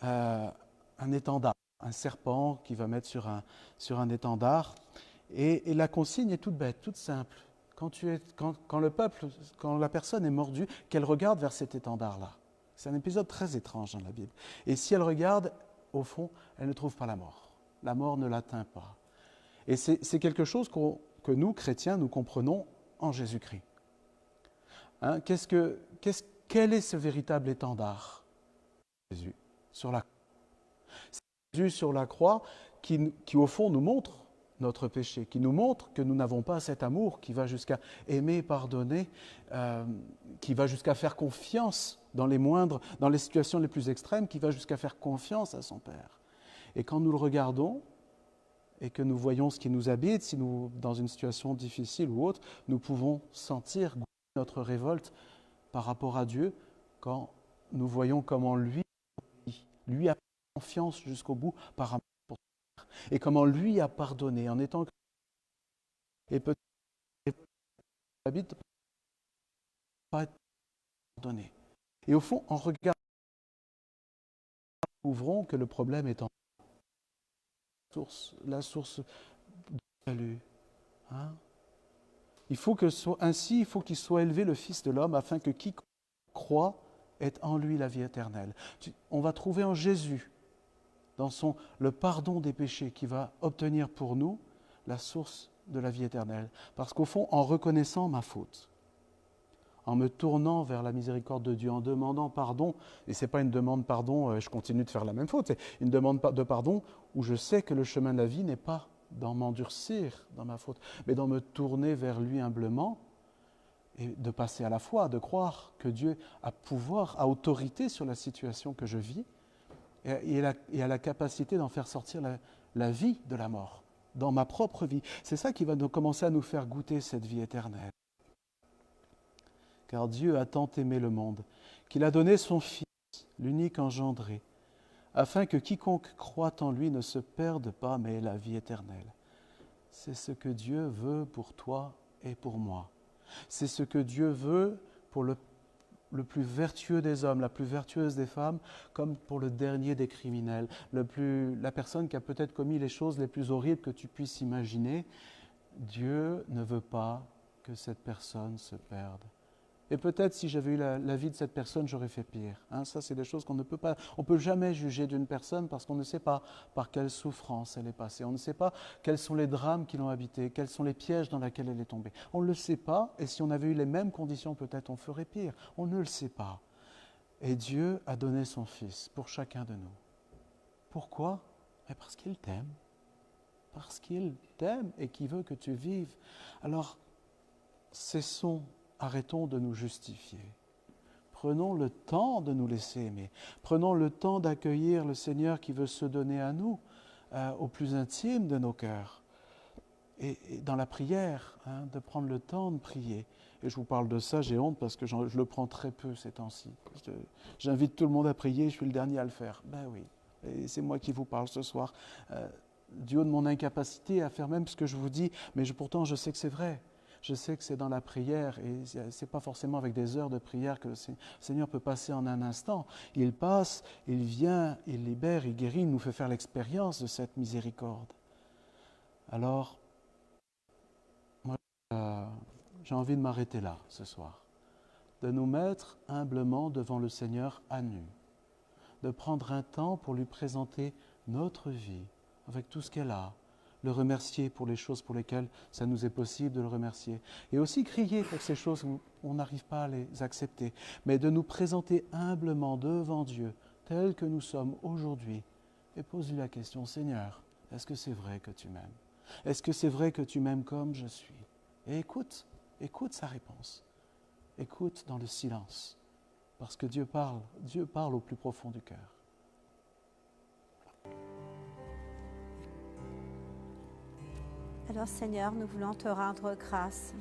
Speaker 3: un étendard, un serpent qu'il va mettre sur un étendard. Et la consigne est toute bête, toute simple. Quand la personne est mordue, qu'elle regarde vers cet étendard-là. C'est un épisode très étrange dans la Bible. Et si elle regarde, au fond, elle ne trouve pas la mort. La mort ne l'atteint pas. Et c'est quelque chose que nous, chrétiens, nous comprenons en Jésus-Christ. Quel est ce véritable étendard? Jésus, sur la croix. C'est Jésus sur la croix qui, au fond, nous montre notre péché, qui nous montre que nous n'avons pas cet amour qui va jusqu'à aimer, pardonner, qui va jusqu'à faire confiance dans les situations les plus extrêmes, qui va jusqu'à faire confiance à son Père. Et quand nous le regardons et que nous voyons ce qui nous habite, si nous, dans une situation difficile ou autre, nous pouvons sentir notre révolte par rapport à Dieu quand nous voyons comment lui a confiance jusqu'au bout par amour pour son Père, et comment lui a pardonné en étant et peut-être habite pas être pardonné. Et au fond, en regardant, nous découvrons que le problème est en la source du salut. Il faut qu'il soit élevé le Fils de l'homme afin que qui croit ait en lui la vie éternelle. On va trouver en Jésus, dans le pardon des péchés, qui va obtenir pour nous la source de la vie éternelle. Parce qu'au fond, en reconnaissant ma faute, en me tournant vers la miséricorde de Dieu, en demandant pardon, et ce n'est pas une demande pardon, je continue de faire la même faute, c'est une demande de pardon où je sais que le chemin de la vie n'est pas dans m'endurcir dans ma faute, mais dans me tourner vers lui humblement et de passer à la foi, de croire que Dieu a pouvoir, a autorité sur la situation que je vis et a la capacité d'en faire sortir la vie de la mort, dans ma propre vie. C'est ça qui va commencer à nous faire goûter cette vie éternelle. Car Dieu a tant aimé le monde qu'il a donné son Fils, l'unique engendré, afin que quiconque croit en lui ne se perde pas, mais ait la vie éternelle. C'est ce que Dieu veut pour toi et pour moi. C'est ce que Dieu veut pour le plus vertueux des hommes, la plus vertueuse des femmes, comme pour le dernier des criminels, la personne qui a peut-être commis les choses les plus horribles que tu puisses imaginer. Dieu ne veut pas que cette personne se perde. Et peut-être si j'avais eu la vie de cette personne, j'aurais fait pire. Ça, c'est des choses qu'on ne peut pas... On ne peut jamais juger d'une personne parce qu'on ne sait pas par quelle souffrance elle est passée. On ne sait pas quels sont les drames qui l'ont habitée, quels sont les pièges dans lesquels elle est tombée. On ne le sait pas, et si on avait eu les mêmes conditions, peut-être on ferait pire. On ne le sait pas. Et Dieu a donné son Fils pour chacun de nous. Pourquoi? Parce qu'il t'aime. Parce qu'il t'aime et qu'il veut que tu vives. Alors, arrêtons de nous justifier. Prenons le temps de nous laisser aimer. Prenons le temps d'accueillir le Seigneur qui veut se donner à nous, au plus intime de nos cœurs. Et dans la prière, de prendre le temps de prier. Et je vous parle de ça, j'ai honte parce que je le prends très peu ces temps-ci. J'invite tout le monde à prier, je suis le dernier à le faire. Ben oui, et c'est moi qui vous parle ce soir. Du haut de mon incapacité à faire même ce que je vous dis, mais pourtant je sais que c'est vrai. Je sais que c'est dans la prière, et ce n'est pas forcément avec des heures de prière que le Seigneur peut passer en un instant. Il passe, il vient, il libère, il guérit, il nous fait faire l'expérience de cette miséricorde. Alors, moi, j'ai envie de m'arrêter là ce soir, de nous mettre humblement devant le Seigneur à nu, de prendre un temps pour lui présenter notre vie avec tout ce qu'elle a, le remercier pour les choses pour lesquelles ça nous est possible de le remercier. Et aussi crier pour ces choses où on n'arrive pas à les accepter. Mais de nous présenter humblement devant Dieu, tels que nous sommes aujourd'hui, et poser la question, Seigneur, est-ce que c'est vrai que tu m'aimes? Est-ce que c'est vrai que tu m'aimes comme je suis? Et écoute sa réponse. Écoute dans le silence, parce que Dieu parle au plus profond du cœur.
Speaker 1: Alors Seigneur, nous voulons te rendre grâce.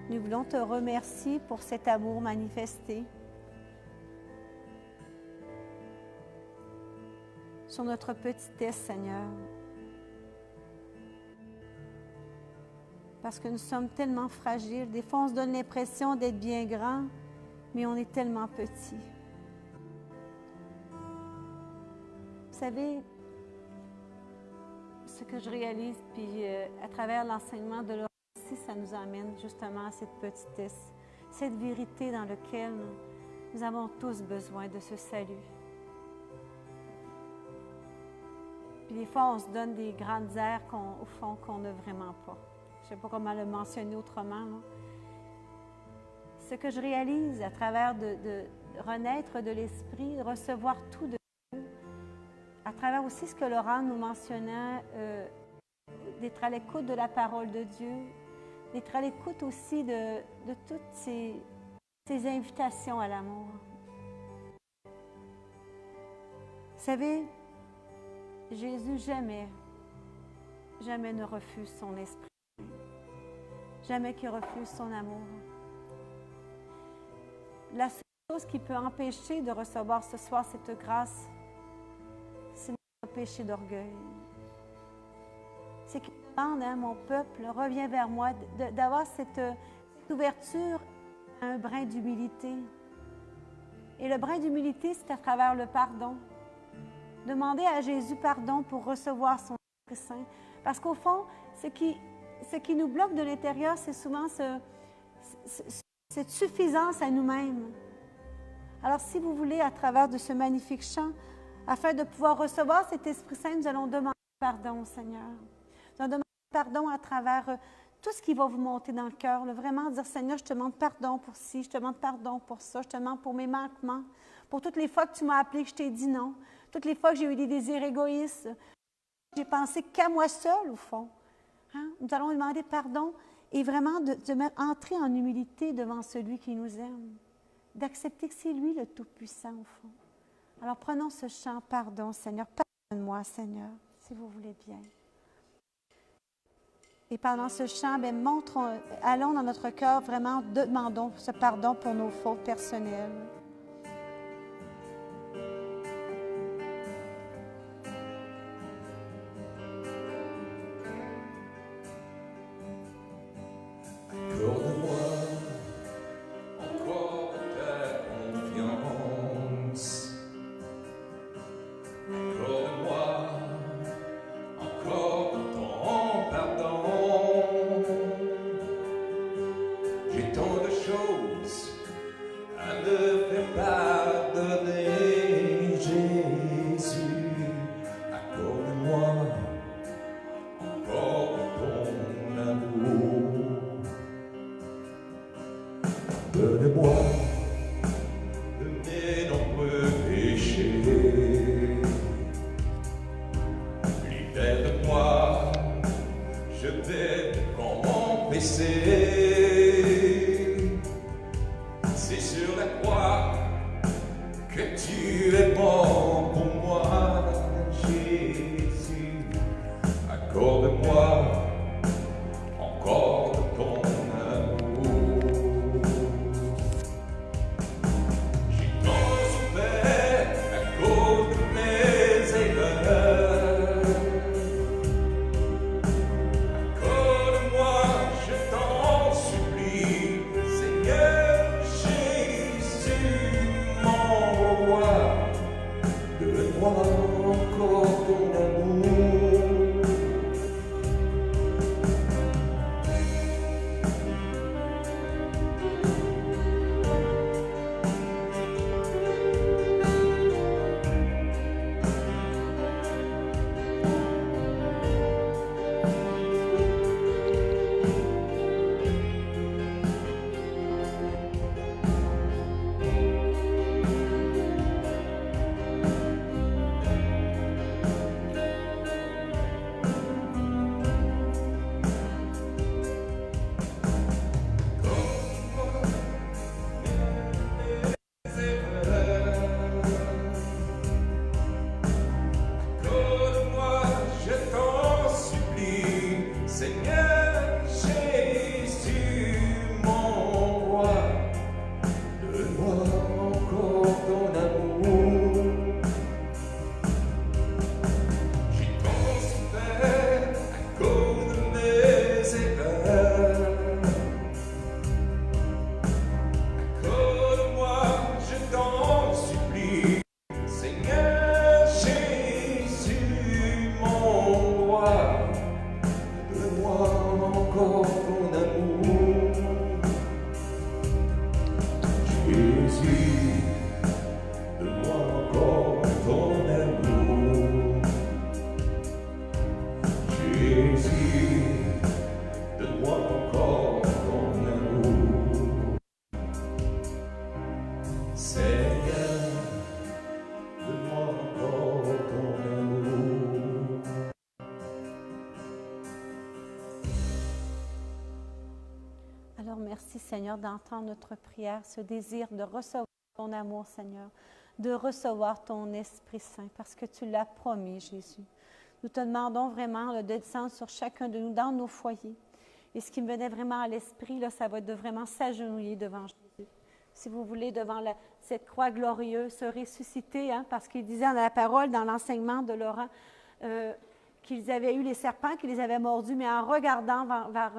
Speaker 1: Nous voulons te remercier pour cet amour manifesté sur notre petitesse, Seigneur. Parce que nous sommes tellement fragiles. Des fois, on se donne l'impression d'être bien grand, mais on est tellement petit. Vous savez, ce que je réalise, puis à travers l'enseignement de Laurent aussi, ça nous amène justement à cette petitesse, cette vérité dans laquelle nous avons tous besoin de ce salut. Puis des fois, on se donne des grandes airs au fond qu'on n'a vraiment pas. Je ne sais pas comment le mentionner autrement. Là. Ce que je réalise à travers de renaître de l'esprit, de recevoir tout de Dieu, à travers aussi ce que Laurent nous mentionnait, d'être à l'écoute de la parole de Dieu, d'être à l'écoute aussi de toutes ces invitations à l'amour. Vous savez, Jésus jamais ne refuse son esprit. Jamais qu'il refuse son amour. La seule chose qui peut empêcher de recevoir ce soir cette grâce, c'est notre péché d'orgueil. C'est qu'il demande, mon peuple, reviens vers moi, d'avoir cette ouverture à un brin d'humilité. Et le brin d'humilité, c'est à travers le pardon. Demander à Jésus pardon pour recevoir son Esprit Saint. Parce qu'au fond, ce qui nous bloque de l'intérieur, c'est souvent cette suffisance à nous-mêmes. Alors, si vous voulez, à travers de ce magnifique chant, afin de pouvoir recevoir cet Esprit Saint, nous allons demander pardon au Seigneur. Nous allons demander pardon à travers tout ce qui va vous monter dans le cœur. Vraiment dire, Seigneur, je te demande pardon pour ci, je te demande pardon pour ça, je te demande pour mes manquements, pour toutes les fois que tu m'as appelé, que je t'ai dit non, toutes les fois que j'ai eu des désirs égoïstes, j'ai pensé qu'à moi seule, au fond. Nous allons lui demander pardon et vraiment de entrer en humilité devant celui qui nous aime, d'accepter que c'est lui le Tout-Puissant, au fond. Alors prenons ce chant, pardon, Seigneur, pardonne-moi, Seigneur, si vous voulez bien. Et pendant ce chant, allons dans notre cœur, vraiment, demandons ce pardon pour nos fautes personnelles.
Speaker 2: J'ai tant de choses à me faire pardonner. Jésus, accorde-moi encore ton amour. Donne-moi de mes nombreux péchés. Libère-moi, je vais confesser. C'est sur la croix que tu es mort pour moi, Jésus. Accorde-moi encore ton amour. J'ai tant souffert à cause de mes erreurs. Accorde-moi, je t'en supplie, Seigneur Jésus, mon roi. Donne-moi encore ton amour. Accorde-moi, je t'en supplie, Seigneur Jésus, mon roi. Donne-moi encore ton amour. J'ai tant souffert à cause de mes erreurs. Accorde-moi, je t'en supplie, Seigneur Jésus, mon roi. Donne-moi encore ton amour. Jésus, donne-moi encore ton amour. Jésus, donne-moi encore ton amour. Seigneur, donne-moi encore ton amour.
Speaker 1: Alors, merci Seigneur d'entendre notre prière, ce désir de recevoir ton amour, Seigneur, de recevoir ton Esprit Saint, parce que tu l'as promis, Jésus. Nous te demandons vraiment de descendre sur chacun de nous, dans nos foyers. Et ce qui me venait vraiment à l'esprit, là, ça va être de vraiment s'agenouiller devant Jésus. Si vous voulez, devant cette croix glorieuse, se ressusciter, hein, parce qu'il disait dans la parole, dans l'enseignement de Laurent, qu'ils avaient eu les serpents, qu'ils les avaient mordus, mais en regardant vers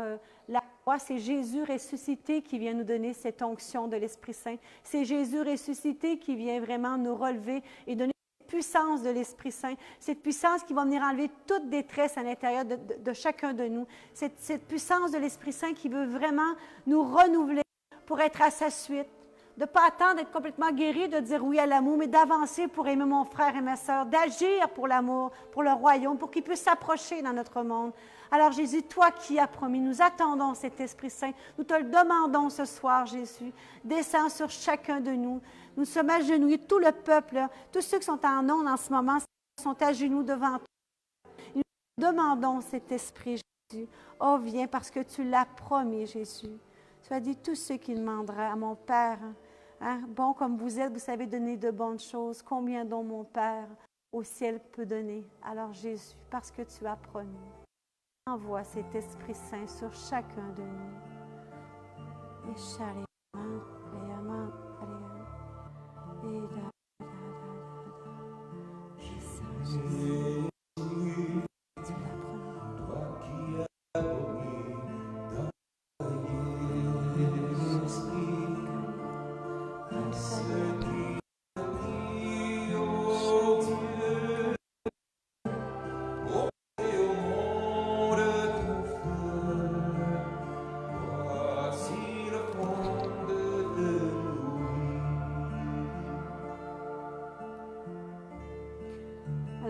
Speaker 1: la croix, c'est Jésus ressuscité qui vient nous donner cette onction de l'Esprit Saint. C'est Jésus ressuscité qui vient vraiment nous relever et donner cette puissance de l'Esprit Saint, cette puissance qui va venir enlever toute détresse à l'intérieur de chacun de nous, cette puissance de l'Esprit Saint qui veut vraiment nous renouveler pour être à sa suite. De ne pas attendre d'être complètement guéri, de dire oui à l'amour, mais d'avancer pour aimer mon frère et ma sœur, d'agir pour l'amour, pour le royaume, pour qu'il puisse s'approcher dans notre monde. Alors Jésus, toi qui as promis, nous attendons cet Esprit Saint. Nous te le demandons ce soir, Jésus. Descends sur chacun de nous. Nous sommes agenouillés, tout le peuple, là, tous ceux qui sont en ondes en ce moment, sont à genoux devant toi. Nous demandons cet Esprit, Jésus. Oh, viens parce que tu l'as promis, Jésus. Tu as dit tout ce qu'il demandera à mon Père. Hein? Bon comme vous êtes, vous savez donner de bonnes choses. Combien dont mon Père au ciel peut donner. Alors Jésus, parce que tu as promis, envoie cet Esprit Saint sur chacun de nous.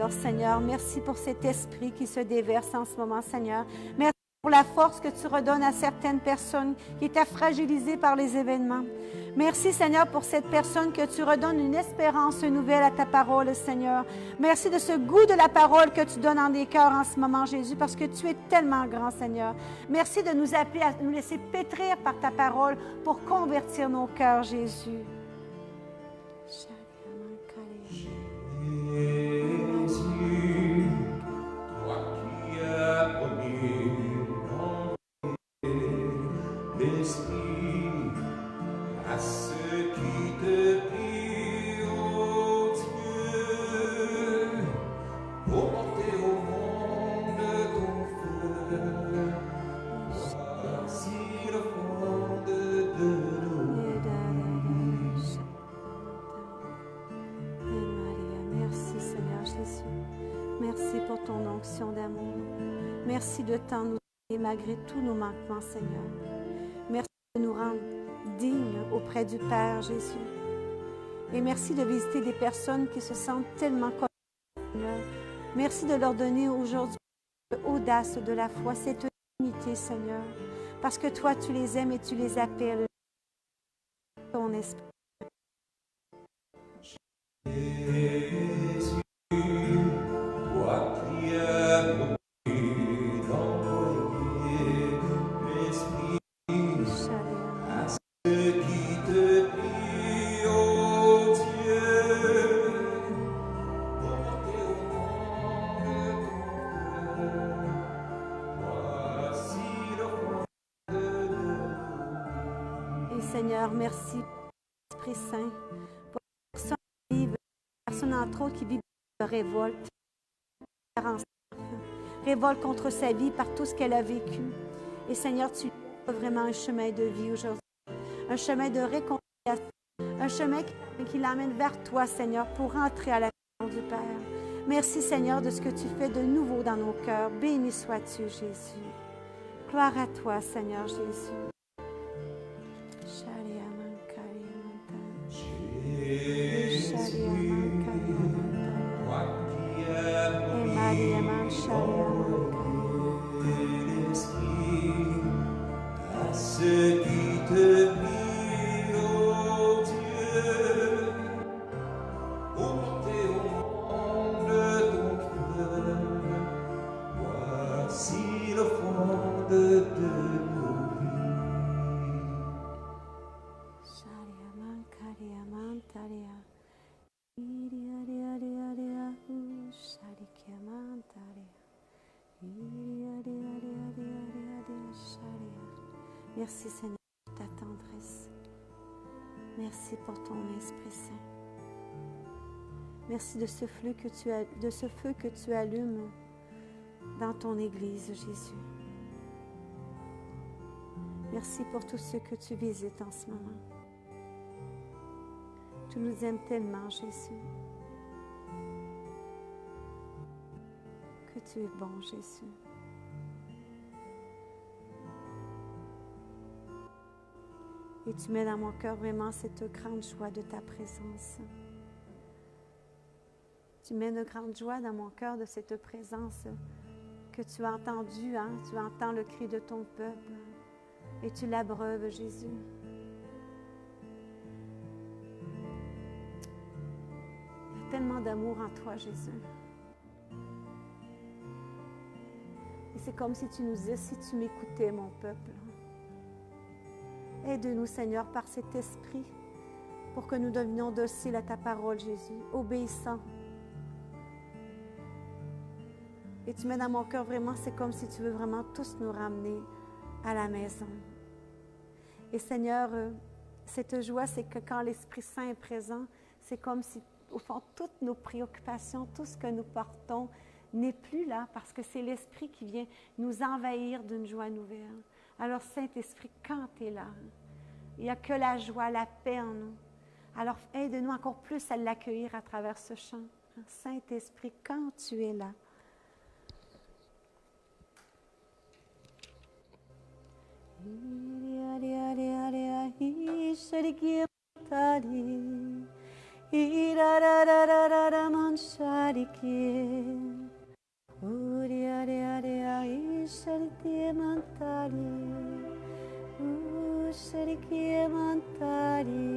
Speaker 1: Alors, Seigneur, merci pour cet esprit qui se déverse en ce moment, Seigneur. Merci pour la force que tu redonnes à certaines personnes qui étaient fragilisées par les événements. Merci, Seigneur, pour cette personne que tu redonnes une espérance nouvelle à ta parole, Seigneur. Merci de ce goût de la parole que tu donnes dans des cœurs en ce moment, Jésus, parce que tu es tellement grand, Seigneur. Merci de nous appeler à nous laisser pétrir par ta parole pour convertir nos cœurs, Jésus.
Speaker 2: Jésus, toi qui as promis l'Esprit à ceux qui te prient, ô Dieu, pour porter au monde ton feu. Voici le fond de nous.
Speaker 1: Merci, Seigneur Jésus. Merci pour ton onction d'amour. Merci de tant nous aimer malgré tous nos manquements, Seigneur. Merci de nous rendre dignes auprès du Père, Jésus. Et merci de visiter des personnes qui se sentent tellement comme Seigneur. Merci de leur donner aujourd'hui l'audace de la foi, cette unité, Seigneur. Parce que toi, tu les aimes et tu les appelles. Ton esprit.
Speaker 2: Jésus, toi qui as promis d'envoyer l'Esprit à ceux qui te prient, ô Dieu, pour porter au monde ton feu. Voici le fond de nous.
Speaker 1: Et Seigneur, merci, Esprit Saint, pour les personnes qui vivent, personnes entre autres qui vivent de révolte, révolte contre sa vie par tout ce qu'elle a vécu. Et Seigneur, tu as vraiment un chemin de vie aujourd'hui, un chemin de réconciliation, un chemin qui l'amène vers toi, Seigneur, pour entrer à la maison du Père. Merci, Seigneur, de ce que tu fais de nouveau dans nos cœurs. Béni sois-tu, Jésus. Gloire à toi, Seigneur Jésus.
Speaker 2: Jésus, toi qui as promis l'Esprit à ceux qui te prient, ô Dieu, pour porter au monde ton feu. Voici le fond de nos vies.
Speaker 1: Merci, Seigneur, pour ta tendresse. Merci pour ton Esprit Saint. Merci de ce feu que tu allumes dans ton Église, Jésus. Merci pour tous ceux que tu visites en ce moment. Tu nous aimes tellement, Jésus. Que tu es bon, Jésus. Et tu mets dans mon cœur vraiment cette grande joie de ta présence. Tu mets une grande joie dans mon cœur de cette présence que tu as entendue, hein? Tu entends le cri de ton peuple et tu l'abreuves, Jésus. Il y a tellement d'amour en toi, Jésus. Et c'est comme si tu nous disais, si tu m'écoutais, mon peuple. Aide-nous, Seigneur, par cet esprit, pour que nous devenions dociles à ta parole, Jésus, obéissants. Et tu mets dans mon cœur vraiment, c'est comme si tu veux vraiment tous nous ramener à la maison. Et Seigneur, cette joie, c'est que quand l'Esprit Saint est présent, c'est comme si, au fond, toutes nos préoccupations, tout ce que nous portons n'est plus là, parce que c'est l'Esprit qui vient nous envahir d'une joie nouvelle. Alors, Saint-Esprit, quand tu es là, il n'y a que la joie, la paix en nous. Alors, aide-nous encore plus à l'accueillir à travers ce chant. Saint-Esprit, quand tu es là. Irarararara mansharikim. Uriarearea isharitie mantari. Usharikie mantari.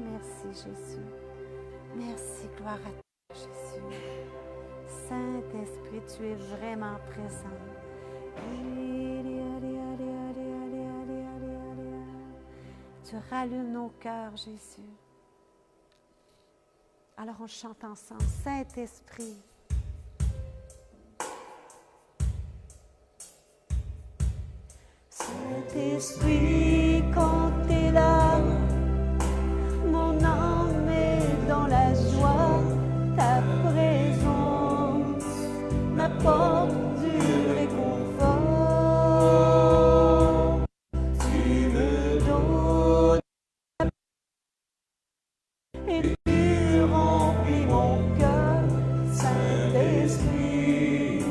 Speaker 1: Merci Jésus. Merci, gloire à toi Jésus. Saint-Esprit, tu es vraiment présent. Tu rallumes nos cœurs, Jésus. Alors on chante ensemble. Saint-Esprit. Saint-Esprit, quand t'es là, mon âme est dans la joie. Ta présence m'apporte du réconfort. Tu me donnes et tu remplis mon cœur. Saint-Esprit,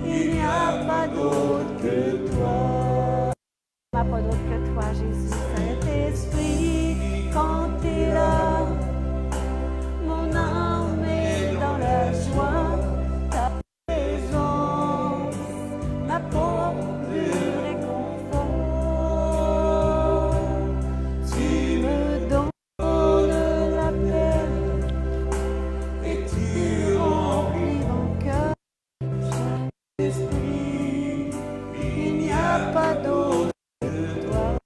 Speaker 1: il n'y a pas d'autre que toi. Il n'y a pas d'autre que toi, Jésus. Saint-Esprit, quand tu es là, mon âme est dans la joie. Ta présence m'apporte du réconfort. Tu me donnes la paix et tu remplis mon cœur. Saint-Esprit, il n'y a pas d'autre que toi.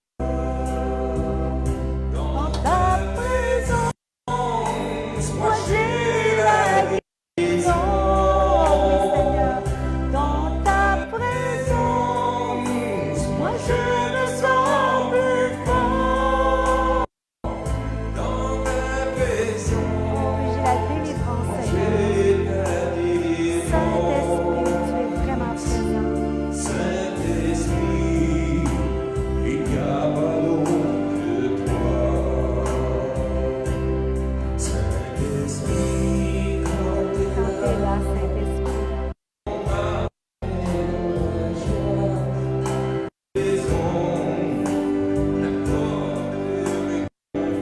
Speaker 1: Dans ta présence, moi j'ai la guérison. Oui, Seigneur, dans ta présence, moi je me sens plus fort.
Speaker 2: Dans ta présence,
Speaker 1: Oui, j'ai la délivrance, Seigneur.
Speaker 2: j'ai la
Speaker 1: Saint-Esprit,
Speaker 2: délivrance.
Speaker 1: tu es vraiment présent.
Speaker 2: Saint-Esprit, il n'y a pas d'autre que toi. Saint-Esprit, quand t'es
Speaker 1: Quand tu es là, Saint-Esprit.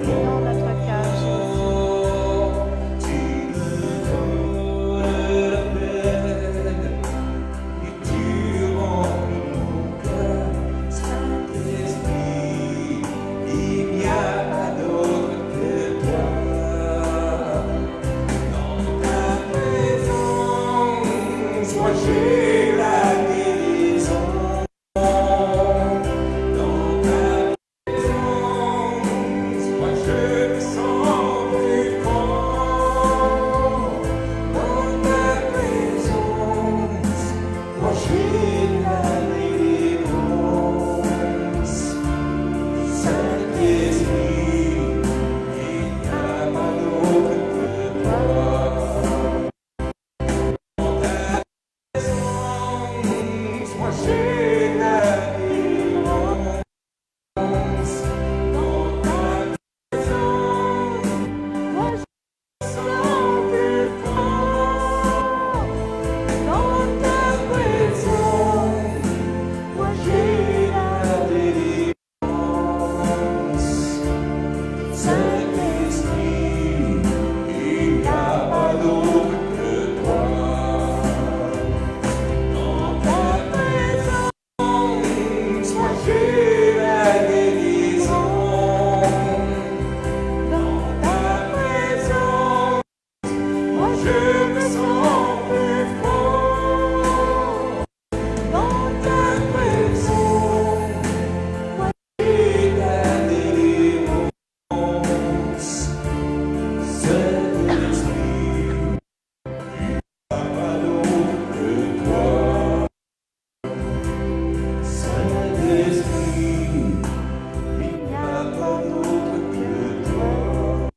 Speaker 1: Dans notre cœur, Jésus.
Speaker 2: tu me donnes la paix et tu remplis mon cœur. Saint-Esprit, il n'y a pas d'autre que toi. Dans ta présence, moi j'ai la guérison. Dans ta présence, moi je me sens plus fort. Dans ta présence, moi j'ai la délivrance. Saint-Esprit, il n'y a pas d'autre que toi. Dans ta présence, moi j'ai la délivrance. Dans ta présence,
Speaker 1: Moi, je
Speaker 2: sens plus fort.
Speaker 1: dans ta présence, moi j'ai la
Speaker 2: délivrance. Saint-Esprit, il n'y a pas d'autre que toi. Dans ta présence, moi j'ai la guérison. Dans ta présence,
Speaker 1: moi
Speaker 2: je me sens plus fort. Dans ta présence,
Speaker 1: moi
Speaker 2: j'ai la délivrance. Saint-Esprit, il n'y a pas d'autre que toi. Saint-Esprit, il n'y a pas d'autre que toi.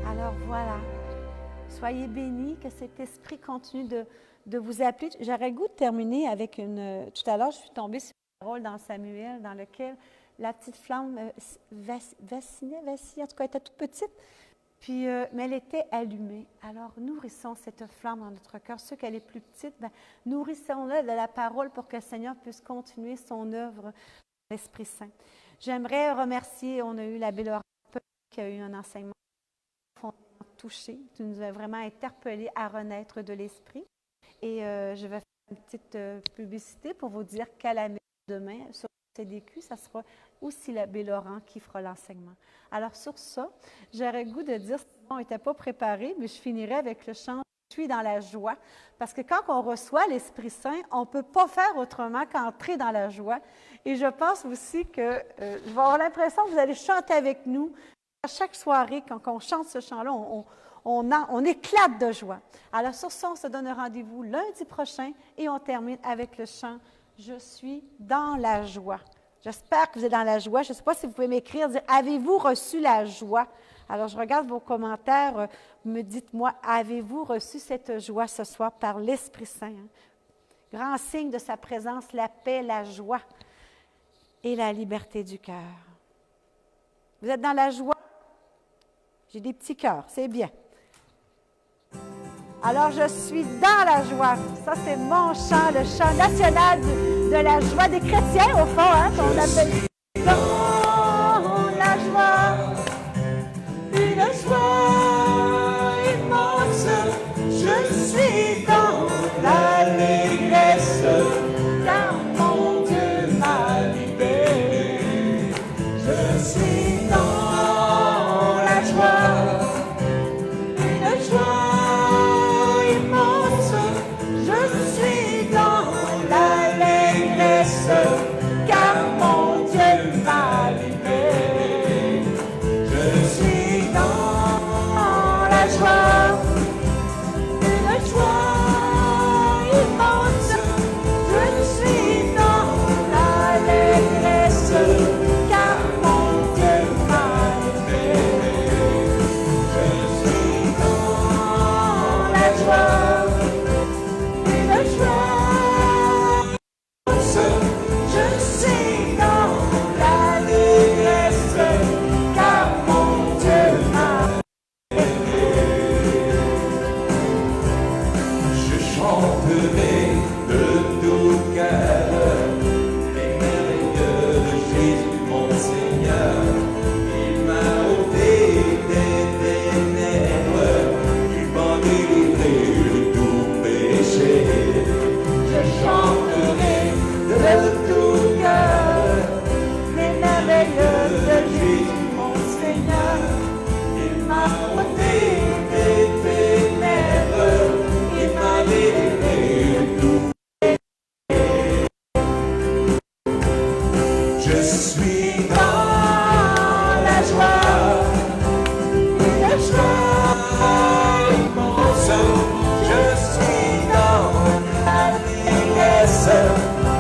Speaker 1: Alors voilà, soyez bénis, que cet esprit continue de vous appeler. J'aurais le goût de terminer avec une... Tout à l'heure, je suis tombée sur une parole dans Samuel dans lequel la petite flamme vacillait, en tout cas, elle était toute petite, puis, mais elle était allumée. Alors, nourrissons cette flamme dans notre cœur. Ceux qu'elle est plus petite, nourrissons-la de la parole pour que le Seigneur puisse continuer son œuvre l'Esprit Saint. J'aimerais remercier, on a eu la Belle qui a eu un enseignement profondément touché. Tu nous as vraiment interpellés à renaître de l'Esprit. Et je vais faire une petite publicité pour vous dire qu'à la messe demain, sur le CDQ, ça sera aussi l'abbé Laurent qui fera l'enseignement. Alors sur ça, j'aurais le goût de dire, on n'était pas préparé, mais je finirai avec le chant « Je suis dans la joie ». Parce que quand on reçoit l'Esprit Saint, on ne peut pas faire autrement qu'entrer dans la joie. Et je pense aussi que je vais avoir l'impression que vous allez chanter avec nous. À chaque soirée, quand on chante ce chant-là, on éclate de joie. Alors sur ça, on se donne rendez-vous lundi prochain et on termine avec le chant « Je suis dans la joie ». J'espère que vous êtes dans la joie. Je ne sais pas si vous pouvez m'écrire, dire « Avez-vous reçu la joie ?» Alors, je regarde vos commentaires. Me dites-moi, avez-vous reçu cette joie ce soir par l'Esprit Saint? Grand signe de sa présence, la paix, la joie et la liberté du cœur. Vous êtes dans la joie? J'ai des petits cœurs, c'est bien. Alors, je suis dans la joie. Ça, c'est mon chant, le chant national de la joie des chrétiens, au fond, qu'on appelle dans la joie. Une joie immense, je suis dans l'allégresse, car mon Dieu m'a libéré. Je suis dans la joie, une joie immense, je suis dans l'allégresse, car mon Dieu m'a libéré. Je suis dans la joie, une joie immense, je suis dans l'allégresse, car mon Dieu m'a libéré. Je suis dans la joie, une joie immense, je suis dans l'allégresse, car mon Dieu m'a
Speaker 2: Je chanterai de tout cœur les merveilles de Jésus mon Seigneur. Il m'a ôté des ténèbres, il m'a délivré de tout péché. Je chanterai de tout cœur
Speaker 1: les merveilles de Jésus, mon Seigneur.
Speaker 2: il m'a ôté des ténèbres, il m'a délivré de tout péché. Je suis dans la joie, une joie immense. Je suis dans l'allégresse,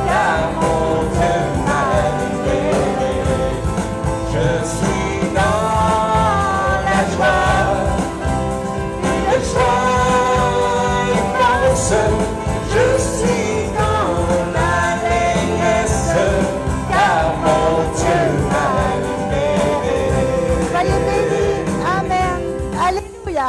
Speaker 2: car mon Dieu m'a libéré. Je suis dans la joie, une joie immense. Je suis dans l'allégresse, car mon Dieu m'a libéré.
Speaker 1: Soyez bénis. Amen. Alléluia.